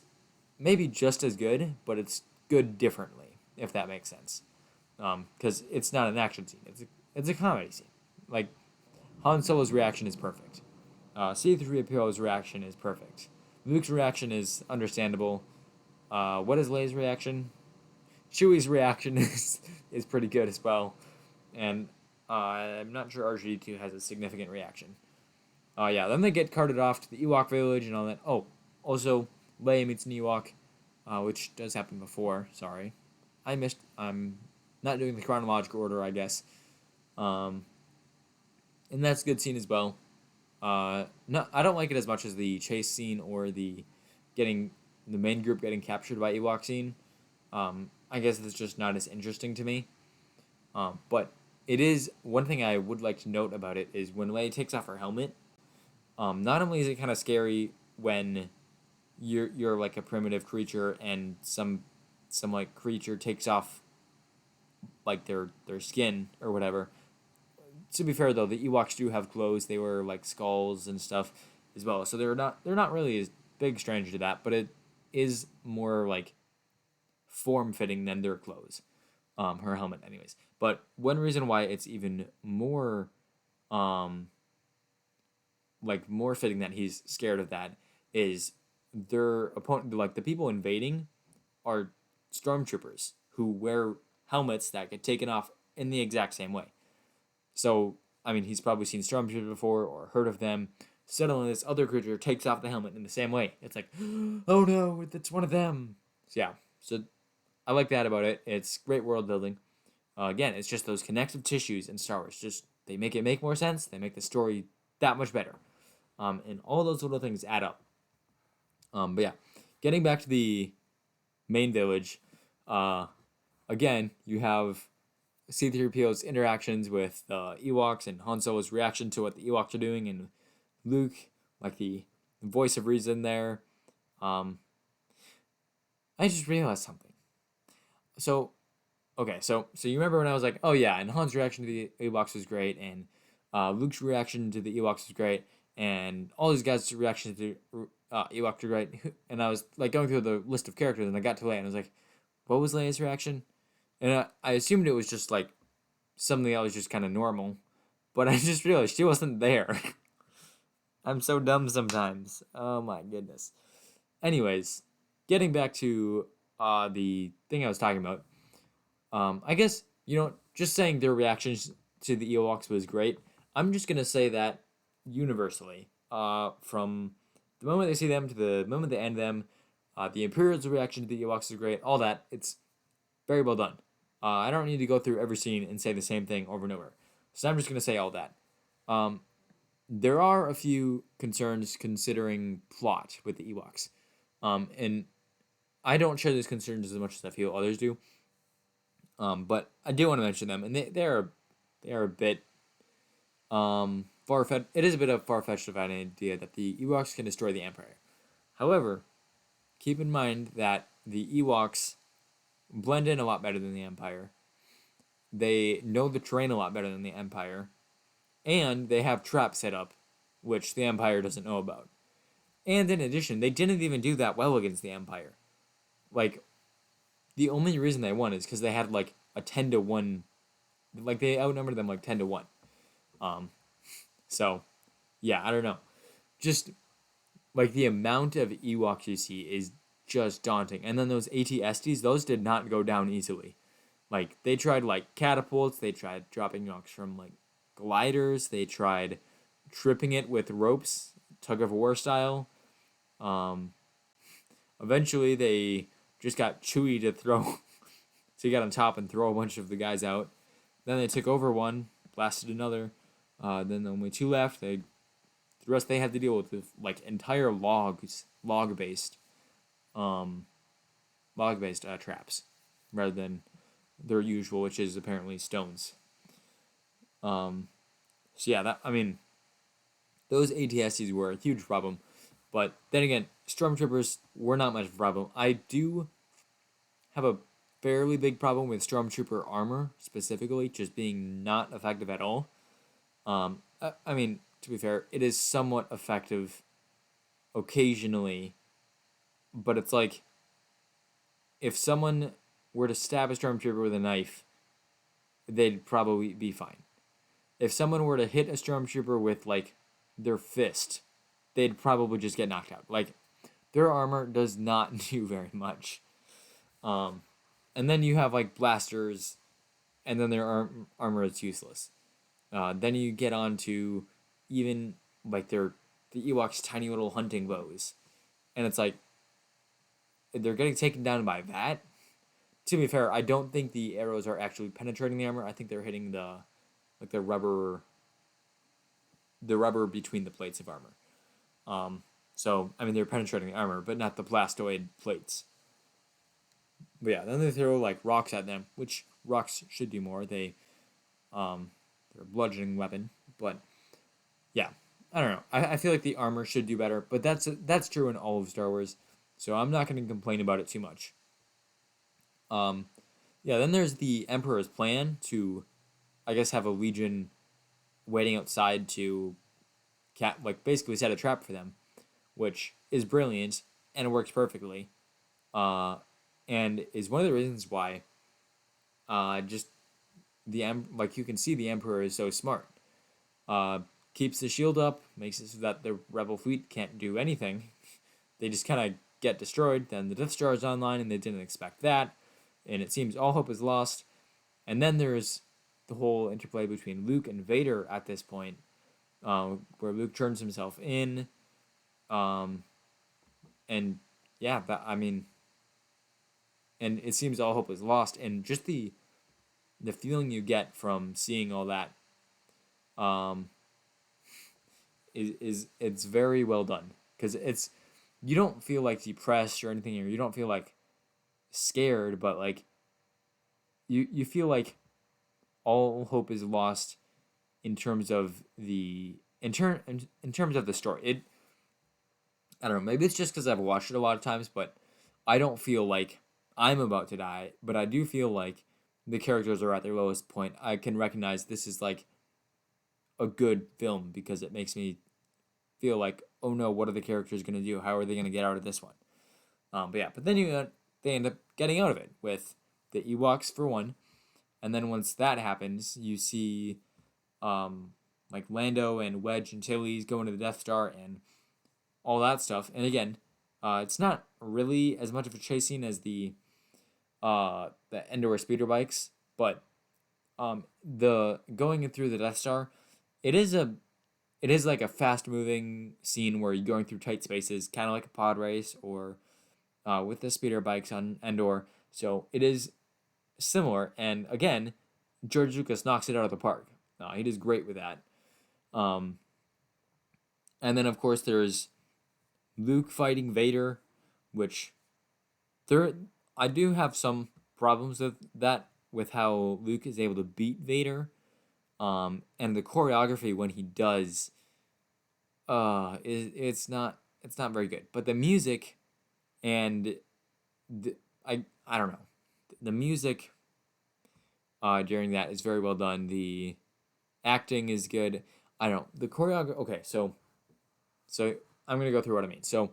maybe just as good, but it's good differently, if that makes sense. Because it's not an action scene; it's a comedy scene. Like Han Solo's reaction is perfect. C-3PO's reaction is perfect. Luke's reaction is understandable. What is Leia's reaction? Chewie's reaction is pretty good as well, and I'm not sure R2-D2 has a significant reaction. Yeah, then they get carted off to the Ewok village and all that. Oh, also, Leia meets an Ewok, which does happen before. Sorry. I'm not doing the chronological order, I guess. And that's a good scene as well. No, I don't like it as much as the chase scene or the main group getting captured by Ewok scene. I guess it's just not as interesting to me. But it is, one thing I would like to note about it is when Leia takes off her helmet. Not only is it kind of scary when you're like a primitive creature and some like creature takes off like their skin or whatever. To be fair though, the Ewoks do have clothes. They wear like skulls and stuff as well, so they're not really as big stranger to that, but it is more like form fitting than their clothes. her helmet, anyways. But one reason why it's even more, um, like more fitting that he's scared of that is their opponent, like the people invading, are stormtroopers who wear helmets that get taken off in the exact same way. So, I mean, he's probably seen stormtroopers before or heard of them. Suddenly, this other creature takes off the helmet in the same way. It's like, oh no, it's one of them. So, yeah, so I like that about it. It's great world building. Again, it's just those connective tissues in Star Wars. Just they make it make more sense. They make the story that much better. And all those little things add up. But yeah, getting back to the main village, uh, again, you have C-3PO's interactions with the Ewoks and Han Solo's reaction to what the Ewoks are doing, and Luke, like the voice of reason there. Um, I just realized something. So, okay, so you remember when I was like, oh yeah, and Han's reaction to the Ewoks was great, and Luke's reaction to the Ewoks was great, and all these guys' reactions to Ewoks were great, and I was like going through the list of characters, and I got to Leia, and I was like, what was Leia's reaction? And I assumed it was just like something that was just kind of normal, but I just realized she wasn't there. I'm so dumb sometimes. Oh my goodness. Anyways, getting back to the thing I was talking about, I guess, just saying their reactions to the Ewoks was great. I'm just going to say that universally. From the moment they see them to the moment they end them, the Imperial's reaction to the Ewoks is great. All that. It's very well done. I don't need to go through every scene and say the same thing over and over. So I'm just going to say all that. There are a few concerns considering plot with the Ewoks. And I don't share these concerns as much as I feel others do. But I do want to mention them, and they are a bit far-fetched. It is a bit of far-fetched of an idea that the Ewoks can destroy the Empire. However, keep in mind that the Ewoks blend in a lot better than the Empire. They know the terrain a lot better than the Empire, and they have traps set up, which the Empire doesn't know about. And in addition, they didn't even do that well against the Empire. Like, the only reason they won is because they had like a 10-1, like they outnumbered them like 10-1. So yeah, I don't know. Just like the amount of Ewoks you see is just daunting. And then those AT-STs, those did not go down easily. Like they tried like catapults, they tried dropping Ewoks from like gliders, they tried tripping it with ropes, tug of war style. Eventually they just got Chewie to throw, to get on top and throw a bunch of the guys out. Then they took over one, blasted another. Then only two left. The rest they had to deal with like entire log based traps, rather than their usual, which is apparently stones. So yeah, those ATSTs were a huge problem. But then again, stormtroopers were not much of a problem. I do have a fairly big problem with stormtrooper armor specifically, just being not effective at all. To be fair, it is somewhat effective occasionally, but it's like if someone were to stab a stormtrooper with a knife, they'd probably be fine. If someone were to hit a stormtrooper with like their fist, they'd probably just get knocked out. Like their armor does not do very much. And then you have like blasters, and then their armor is useless. Then you get on to even like the Ewoks' tiny little hunting bows, and it's like they're getting taken down by that. To be fair, I don't think the arrows are actually penetrating the armor. I think they're hitting the rubber between the plates of armor. So they're penetrating the armor, but not the blastoid plates. But yeah, then they throw like rocks at them, which rocks should do more. They're a bludgeoning weapon, but yeah, I don't know. I feel like the armor should do better, but that's true in all of Star Wars, so I'm not going to complain about it too much. Yeah, then there's the Emperor's plan to, I guess, have a legion waiting outside to basically set a trap for them, which is brilliant and it works perfectly. And is one of the reasons why just like you can see the Emperor is so smart. Uh, Keeps the shield up, makes it so that the rebel fleet can't do anything. They just kind of get destroyed. Then the Death Star is online, and they didn't expect that, and it seems all hope is lost. And then there's the whole interplay between Luke and Vader at this point, where Luke turns himself in, um, and yeah, I mean, and it seems all hope is lost, and just the feeling you get from seeing all that, um, is it's very well done because it's you don't feel like depressed or anything, or you don't feel like scared, but like you feel like all hope is lost in terms of in terms of the story. I don't know, maybe it's just because I've watched it a lot of times, but I don't feel like I'm about to die, but I do feel like the characters are at their lowest point. I can recognize this is like a good film because it makes me feel like, oh no, what are the characters gonna do? How are they gonna get out of this one? But yeah, but then they end up getting out of it with the Ewoks for one, and then once that happens, you see, um, like Lando and Wedge and Tilly's going to the Death Star and all that stuff. And again, it's not really as much of a chase scene as the Endor speeder bikes, but the going through the Death Star, it is a it is like a fast moving scene where you're going through tight spaces, kind of like a pod race or with the speeder bikes on Endor. So it is similar, and again, George Lucas knocks it out of the park. He does great with that. Um, and then of course there's Luke fighting Vader, which there I do have some problems with that with how Luke is able to beat Vader. And the choreography when he does, it's not very good. But the music and I don't know, the music during that is very well done. The acting is good. I don't know the choreography. Okay, so I'm gonna go through what I mean. So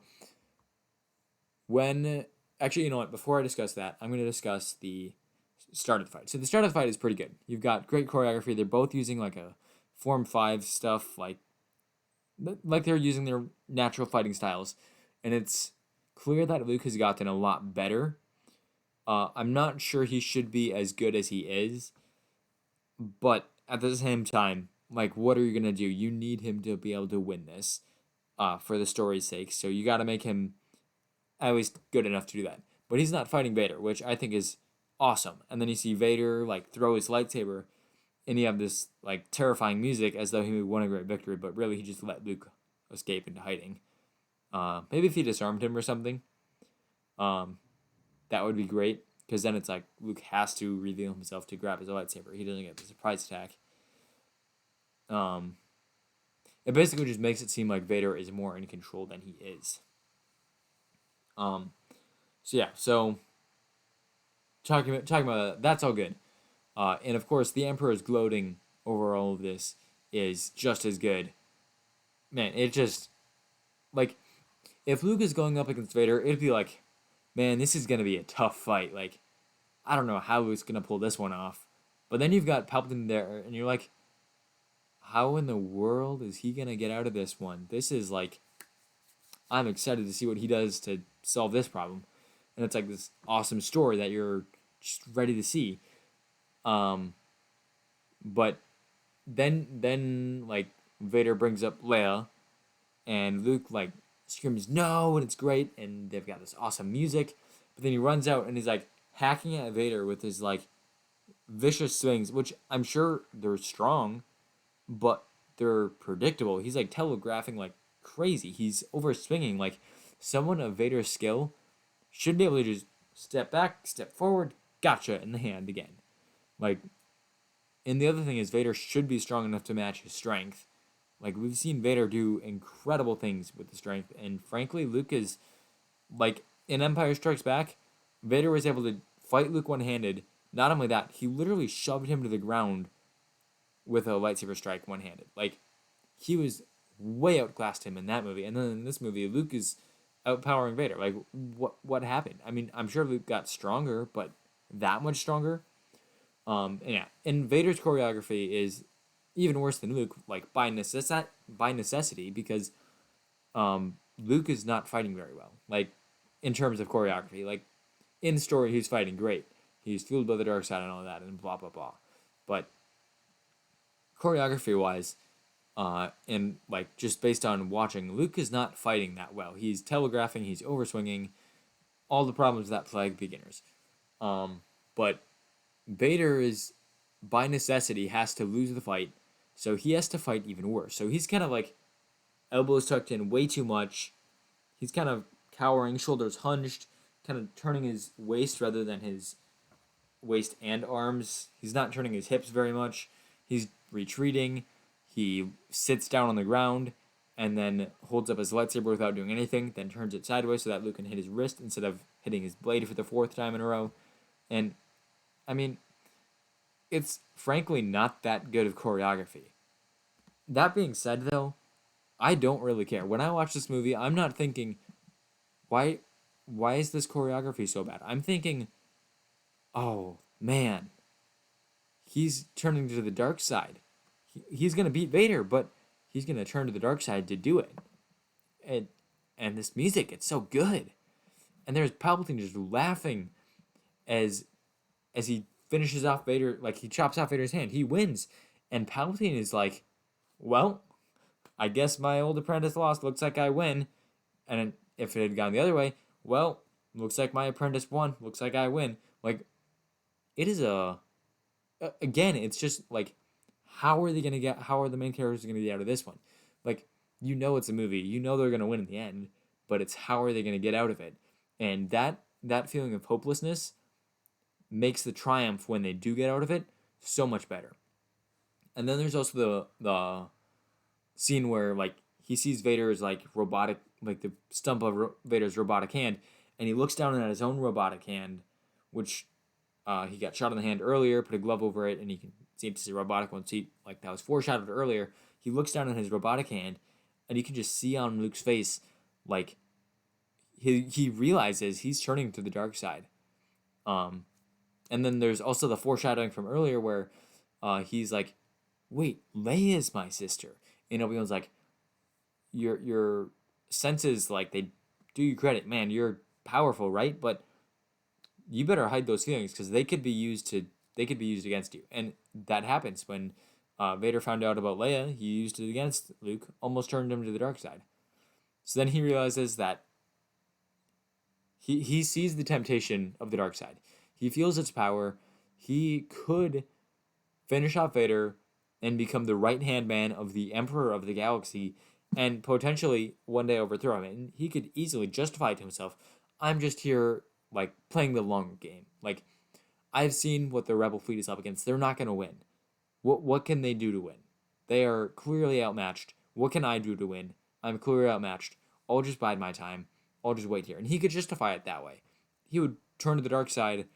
when actually, you know what? Before I discuss that, I'm gonna discuss the start of the fight. So the start of the fight is pretty good. You've got great choreography. They're both using like a Form 5 stuff, like they're using their natural fighting styles, and it's clear that Luke has gotten a lot better. I'm not sure he should be as good as he is, but at the same time, like, what are you gonna do? You need him to be able to win this, for the story's sake. So you got to make him at least good enough to do that. But he's not fighting Vader, which I think is awesome. And then you see Vader like throw his lightsaber, and you have this like terrifying music as though he won a great victory, but really he just let Luke escape into hiding. Maybe if he disarmed him or something, um, that would be great. Because then it's like Luke has to reveal himself to grab his lightsaber. He doesn't get the surprise attack. Um, it basically just makes it seem like Vader is more in control than he is. Um, so yeah, so talking about that, that's all good. And of course, the Emperor's gloating over all of this is just as good. Man, it just like if Luke is going up against Vader, it'd be like, man, this is gonna be a tough fight. Like, I don't know how Luke's gonna pull this one off. But then you've got Palpatine there, and you're like, how in the world is he gonna get out of this one? This is like, I'm excited to see what he does to solve this problem, and it's like this awesome story that you're just ready to see. Um, but then like Vader brings up Leia, and Luke like screams no, and it's great, and they've got this awesome music. But then he runs out and he's like hacking at Vader with his like vicious swings, which I'm sure they're strong, but they're predictable. He's like telegraphing like crazy. He's over swinging like someone of Vader's skill should be able to just step back, step forward, gotcha in the hand again. Like, and the other thing is Vader should be strong enough to match his strength. Like we've seen Vader do incredible things with the strength, and frankly, Luke is like in Empire Strikes Back, Vader was able to fight Luke one-handed. Not only that, he literally shoved him to the ground with a lightsaber strike one-handed. Like he was way outclassed him in that movie, and then in this movie, Luke is outpowering Vader. Like what happened? I mean, I'm sure Luke got stronger, but that much stronger. And yeah, and Vader's choreography is even worse than Luke, like by necessity, because Luke is not fighting very well. Like in terms of choreography, like in story, he's fighting great. He's fueled by the dark side and all that, and blah blah blah. But choreography wise, and like just based on watching, Luke is not fighting that well. He's telegraphing, he's overswinging, all the problems that plague beginners. But Vader is by necessity has to lose the fight, so he has to fight even worse. So he's kind of like elbows tucked in way too much. He's kind of cowering, shoulders hunched, kind of turning his waist rather than his waist and arms. He's not turning his hips very much. He's retreating. He sits down on the ground and then holds up his lightsaber without doing anything, then turns it sideways so that Luke can hit his wrist instead of hitting his blade for the fourth time in a row. And, I mean, it's frankly not that good of choreography. That being said, though, I don't really care. When I watch this movie, I'm not thinking, why, why is this choreography so bad? I'm thinking, oh man, he's turning to the dark side. He's gonna beat Vader, but he's gonna turn to the dark side to do it. And and this music, it's so good. And there's Palpatine just laughing as he finishes off Vader, like he chops off Vader's hand. He wins, and Palpatine is like, "Well, I guess my old apprentice lost. Looks like I win." And if it had gone the other way, well, looks like my apprentice won. Looks like I win. Like it is again, it's just like, how are the main characters gonna get out of this one? Like, it's a movie, they're gonna win in the end, but it's how are they gonna get out of it? And that feeling of hopelessness makes the triumph when they do get out of it so much better. And then there's also the scene where like he sees Vader's like robotic, like the stump of Vader's robotic hand, and he looks down at his own robotic hand, which he got shot in the hand earlier, put a glove over it, and he can see it's a robotic one. See, like that was foreshadowed earlier. He looks down at his robotic hand, and you can just see on Luke's face, like he realizes he's turning to the dark side. Um, and then there's also the foreshadowing from earlier where he's like, "Wait, Leia's my sister," and Obi-Wan's like, "Your senses, like they do you credit, man. You're powerful, right? But you better hide those feelings because they could be used against you." And that happens when Vader found out about Leia. He used it against Luke, almost turned him to the dark side. So then he realizes that he sees the temptation of the dark side. He feels its power. He could finish off Vader and become the right hand man of the Emperor of the Galaxy and potentially one day overthrow him. And he could easily justify to himself, I'm just here like playing the long game. Like I've seen what the Rebel fleet is up against. They're not gonna win. What can they do to win? They are clearly outmatched. What can I do to win? I'm clearly outmatched. I'll just bide my time. I'll just wait here. And he could justify it that way. He would turn to the dark side,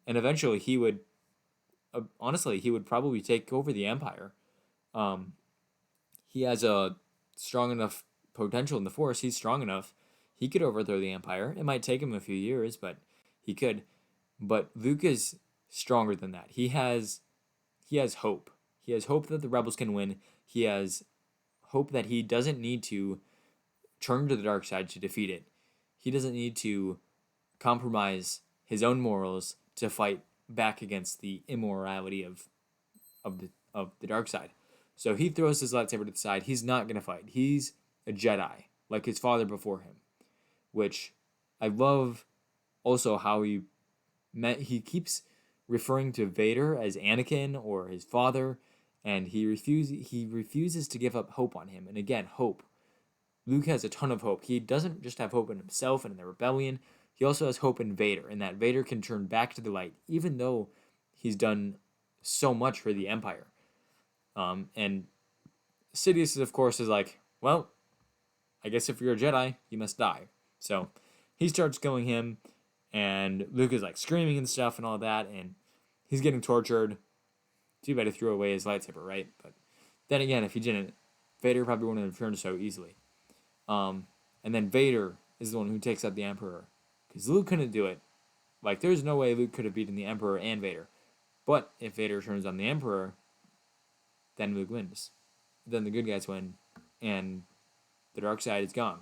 and eventually he would, honestly, he would probably take over the Empire. Um, he has a strong enough potential in the Force. He's strong enough. He could overthrow the Empire. It might take him a few years, but he could. But Luke is stronger than that. He has hope. He has hope that the rebels can win. He has hope that he doesn't need to turn to the dark side to defeat it. He doesn't need to compromise his own morals to fight back against the immorality of the dark side. So he throws his lightsaber to the side. He's not gonna fight. He's a Jedi, like his father before him. Which I love also how he keeps referring to Vader as Anakin or his father, and he refuses to give up hope on him. And again, hope. Luke has a ton of hope. He doesn't just have hope in himself and in the rebellion. He also has hope in Vader, and that Vader can turn back to the light, even though he's done so much for the Empire. And Sidious, of course, is like, well, I guess if you're a Jedi, you must die. So he starts killing him, and Luke is like screaming and stuff and all that, and he's getting tortured. Too bad he threw away his lightsaber, right? But then again, if he didn't, Vader probably wouldn't have turned so easily. And then Vader is the one who takes out the Emperor, because Luke couldn't do it. Like, there's no way Luke could have beaten the Emperor and Vader. But if Vader turns on the Emperor, then Luke wins. Then the good guys win, and the dark side is gone.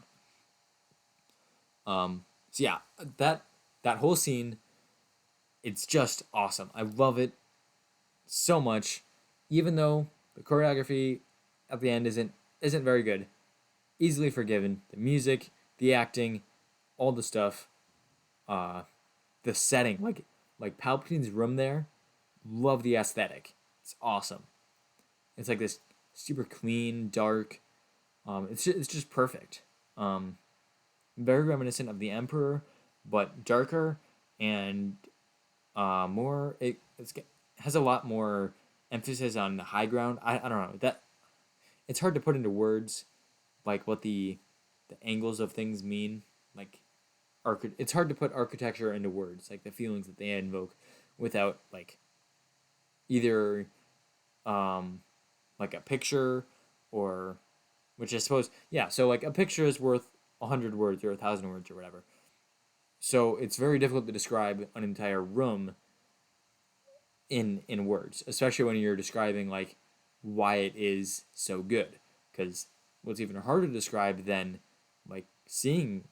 So yeah, that whole scene, it's just awesome. I love it so much, even though the choreography at the end isn't very good. Easily forgiven. The music, the acting, all the stuff, uh, the setting, like Palpatine's room there. Love the aesthetic. It's awesome. It's like this super clean, dark. It's just perfect. Very reminiscent of the Emperor, but darker and more. It has a lot more emphasis on the high ground. I don't know that it's hard to put into words, like what the angles of things mean. Like it's hard to put architecture into words, like the feelings that they invoke, without like either um like a picture or which I suppose yeah. So like a picture is worth 100 words or 1,000 words or whatever. So it's very difficult to describe an entire room in words, especially when you're describing like why it is so good. Because what's even harder to describe than like seeing,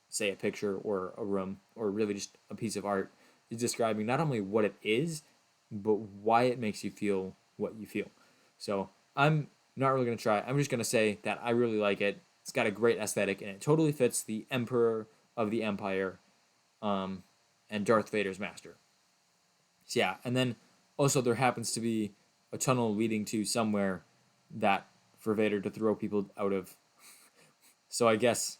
say, a picture or a room or really just a piece of art is describing not only what it is, but why it makes you feel what you feel. So I'm not really gonna try. I'm just gonna say that I really like it. It's got a great aesthetic and it totally fits the Emperor of the Empire, um, and Darth Vader's master. So yeah, and then also there happens to be a tunnel leading to somewhere that for Vader to throw people out of. So I guess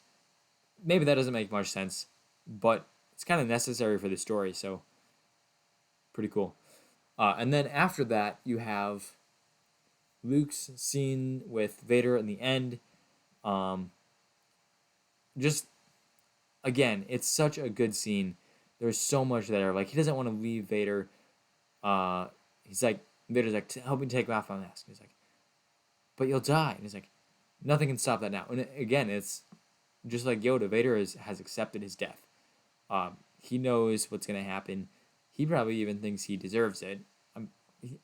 maybe that doesn't make much sense, but it's kind of necessary for the story. So pretty cool. And then after that, you have Luke's scene with Vader in the end. Um, just again, it's such a good scene. There's so much there. Like he doesn't want to leave Vader. He's like Vader's like help me take off my mask. He's like, but you'll die. And he's like, nothing can stop that now. And again, it's just like Yoda. Vader has accepted his death. He knows what's gonna happen. He probably even thinks he deserves it. He,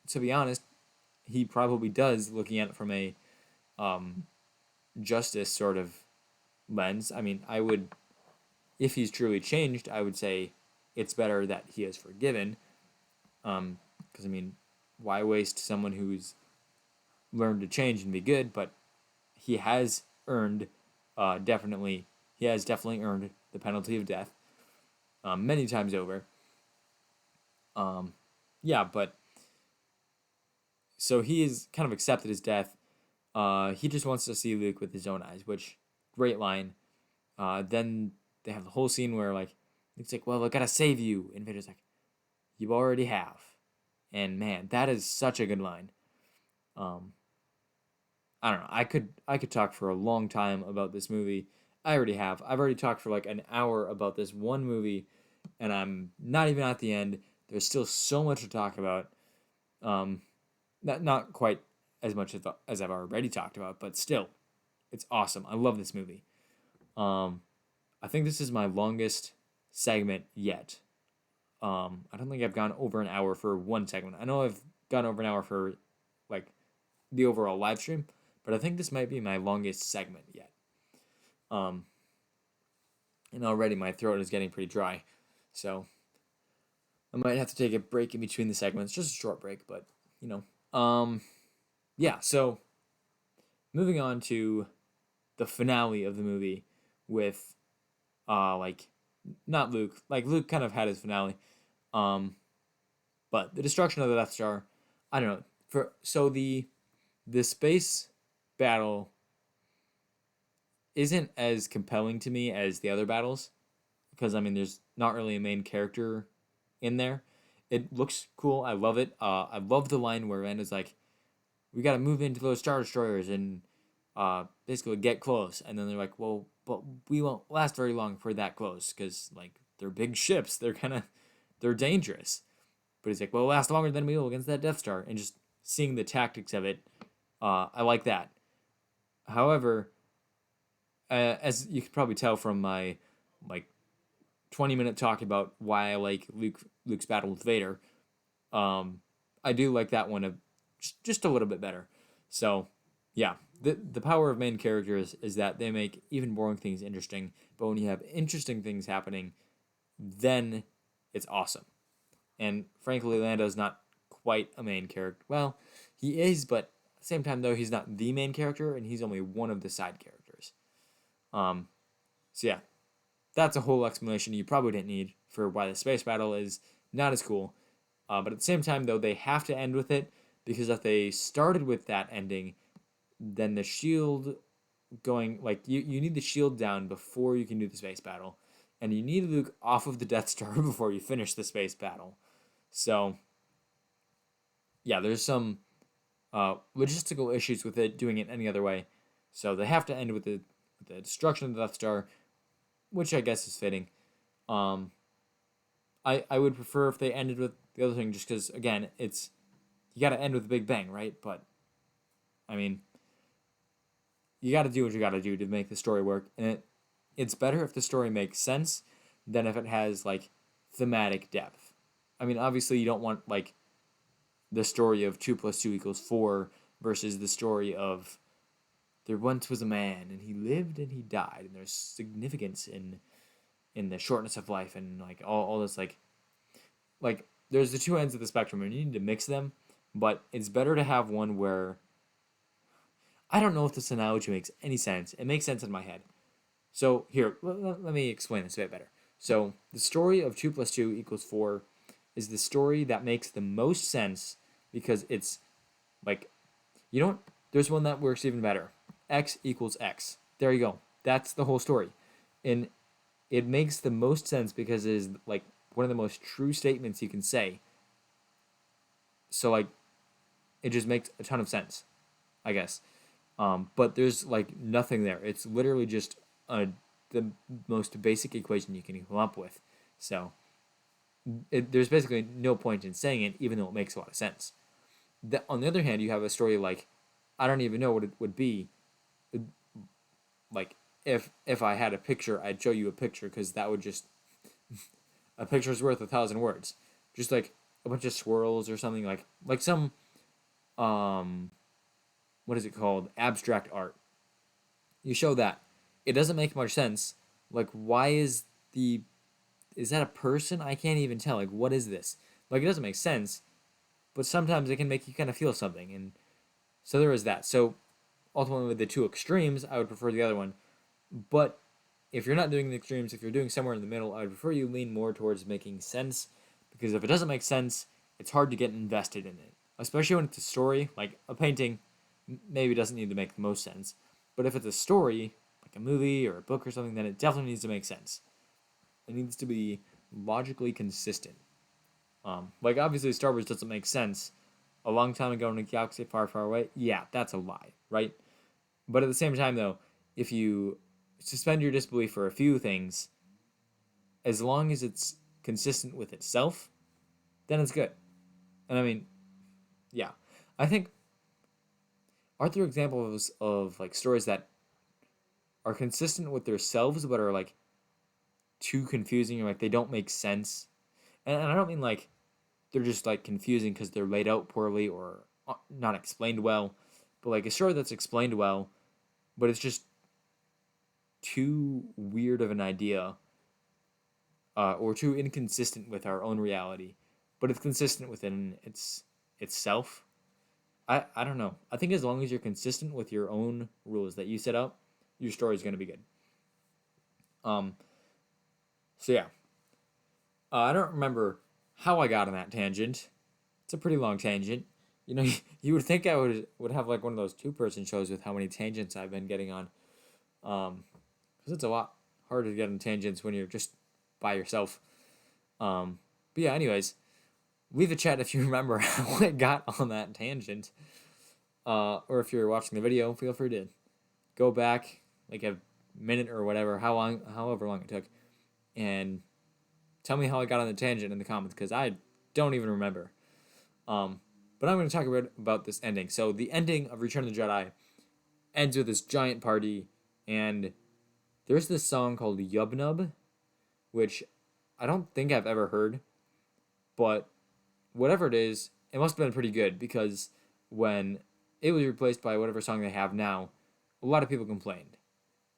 to be honest, he probably does, looking at it from a um, justice sort of lens. I mean, I would, if he's truly changed, I would say it's better that he is forgiven. Because I mean, why waste someone who's learned to change and be good? But he has earned, definitely, he has definitely earned the penalty of death, many times over. Yeah, but so he has kind of accepted his death. He just wants to see Luke with his own eyes, which great line. Then they have the whole scene where like Luke's like, "Well, I gotta save you," and Vader's like, "You already have," and man, that is such a good line. Um, I don't know. I could talk for a long time about this movie. I already have. I've already talked for like an hour about this one movie, and I'm not even at the end. There's still so much to talk about. Um, not quite as much as I've already talked about, but still, it's awesome. I love this movie. Um, I think this is my longest segment yet. I don't think I've gone over an hour for one segment. I know I've gone over an hour for like the overall live stream, but I think this might be my longest segment yet. Um, and already my throat is getting pretty dry, so I might have to take a break in between the segments, just a short break, but you know. Yeah. So moving on to the finale of the movie with like not Luke. Like Luke kind of had his finale. Um but the destruction of the Death Star, I don't know. For so the space battle isn't as compelling to me as the other battles because I mean there's not really a main character in there. It looks cool. I love it. I love the line where Rand is like, "We got to move into those Star Destroyers and basically get close." And then they're like, "Well, but we won't last very long for that close because like they're big ships. They're dangerous." But he's like, "Well, it'll last longer than we will against that Death Star." And just seeing the tactics of it, I like that. However, as you could probably tell from my like 20-minute talk about why I like Luke's battle with Vader, I do like that one just a little bit better. So, yeah, the power of main characters is that they make even boring things interesting. But when you have interesting things happening, then it's awesome. And frankly, Lando's not quite a main character. Well, he is, but at the same time, though, he's not the main character, and he's only one of the side characters. Um, so yeah, that's a whole explanation you probably didn't need for why the space battle is not as cool. But at the same time, though, they have to end with it because if they started with that ending, then the shield going like you need the shield down before you can do the space battle, and you need Luke off of the Death Star before you finish the space battle. So yeah, there's some logistical issues with it doing it any other way. So they have to end with the destruction of the Death Star, which I guess is fitting. Um, I would prefer if they ended with the other thing, just because again, it's you got to end with a big bang, right? But I mean, you got to do what you got to do to make the story work, and it's better if the story makes sense than if it has like thematic depth. I mean, obviously, you don't want like the story of 2 + 2 = 4 versus the story of there once was a man and he lived and he died, and there's significance in the shortness of life and like all this like there's the two ends of the spectrum and you need to mix them, but it's better to have one where I don't know if this analogy makes any sense. It makes sense in my head. So here, let me explain this a bit better. So the story of 2 + 2 = 4 is the story that makes the most sense because it's like you don't. There's one that works even better. X equals X. There you go. That's the whole story, and it makes the most sense because it is like one of the most true statements you can say. So like, it just makes a ton of sense, I guess. But there's like nothing there. It's literally just the most basic equation you can come up with. So there's basically no point in saying it, even though it makes a lot of sense. On the other hand, you have a story like, I don't even know what it would be. Like if I had a picture, I'd show you a picture because that would just a picture's worth 1,000 words. Just like a bunch of swirls or something like some um what is it called? Abstract art. You show that. It doesn't make much sense. Like why is that a person? I can't even tell. Like what is this? Like it doesn't make sense, but sometimes it can make you kind of feel something, and so there is that. So ultimately with the two extremes, I would prefer the other one. But if you're not doing the extremes, if you're doing somewhere in the middle, I would prefer you lean more towards making sense, because if it doesn't make sense, it's hard to get invested in it. Especially when it's a story, like a painting maybe doesn't need to make the most sense. But if it's a story, like a movie or a book or something, then it definitely needs to make sense. It needs to be logically consistent. Like obviously Star Wars doesn't make sense. A long time ago in a galaxy far, far away, yeah, that's a lie, right? But at the same time, though, if you suspend your disbelief for a few things, as long as it's consistent with itself, then it's good. And I mean, yeah, I think aren't there examples of like stories that are consistent with themselves but are like too confusing or like they don't make sense? And I don't mean like they're just like confusing because they're laid out poorly or not explained well, but like a story that's explained well, but it's just too weird of an idea, or too inconsistent with our own reality, but it's consistent within itself. I don't know. I think as long as you're consistent with your own rules that you set up, your story is going to be good. Um. So yeah, I don't remember how I got on that tangent. It's a pretty long tangent. You know, you would think I would have like one of those 2-person shows with how many tangents I've been getting on. Because it's a lot harder to get on tangents when you're just by yourself. But yeah, anyways, leave a chat if you remember how I got on that tangent. Or if you're watching the video, feel free to go back like a minute or whatever, however long it took, and tell me how I got on the tangent in the comments, because I don't even remember. But I'm going to talk about this ending. So the ending of Return of the Jedi ends with this giant party, and there's this song called Yub Nub, which I don't think I've ever heard, but whatever it is, it must have been pretty good because when it was replaced by whatever song they have now, a lot of people complained.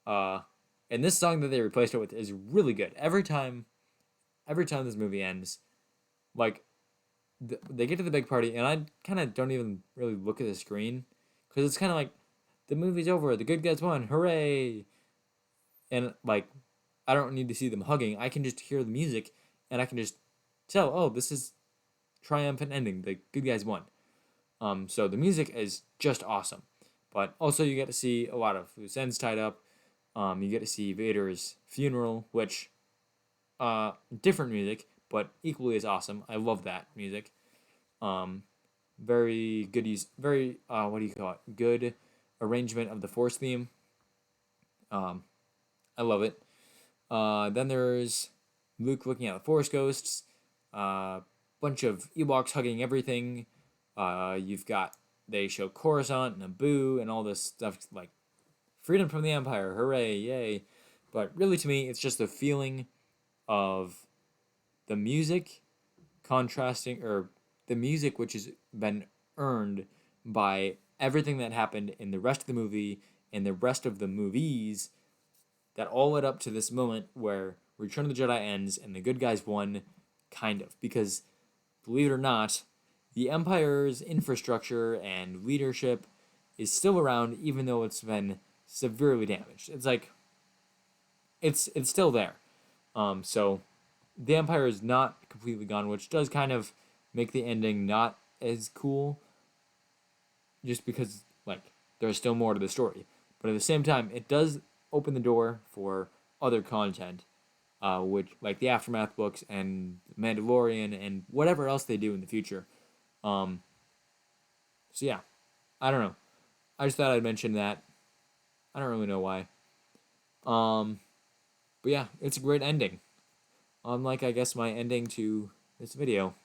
Uh, and this song that they replaced it with is really good. Every time this movie ends, like they get to the big party, and I kind of don't even really look at the screen because it's kind of like the movie's over, the good guys won, hooray! And like I don't need to see them hugging. I can just hear the music, and I can just tell, oh, this is triumphant ending. The good guys won. So the music is just awesome, but also you get to see a lot of loose ends tied up. You get to see Vader's funeral, which different music, but equally as awesome. I love that music. Um, very good use, very what do you call it? Good arrangement of the Force theme. Um, I love it. Then there's Luke looking at the Force ghosts. Bunch of Ewoks hugging everything. You've got they show Coruscant and Naboo and all this stuff like freedom from the Empire, hooray, yay! But really, to me, it's just the feeling of the music contrasting or the music which has been earned by everything that happened in the rest of the movie and the rest of the movies that all led up to this moment where Return of the Jedi ends and the good guys won, kind of. Because, believe it or not, the Empire's infrastructure and leadership is still around even though it's been severely damaged. It's like, it's still there. So the Empire is not completely gone, which does kind of make the ending not as cool, just because like there's still more to the story. But at the same time, it does open the door for other content, which like the Aftermath books and Mandalorian and whatever else they do in the future. Um, so yeah, I don't know. I just thought I'd mention that. I don't really know why. Um, but yeah, it's a great ending. Unlike I guess my ending to this video.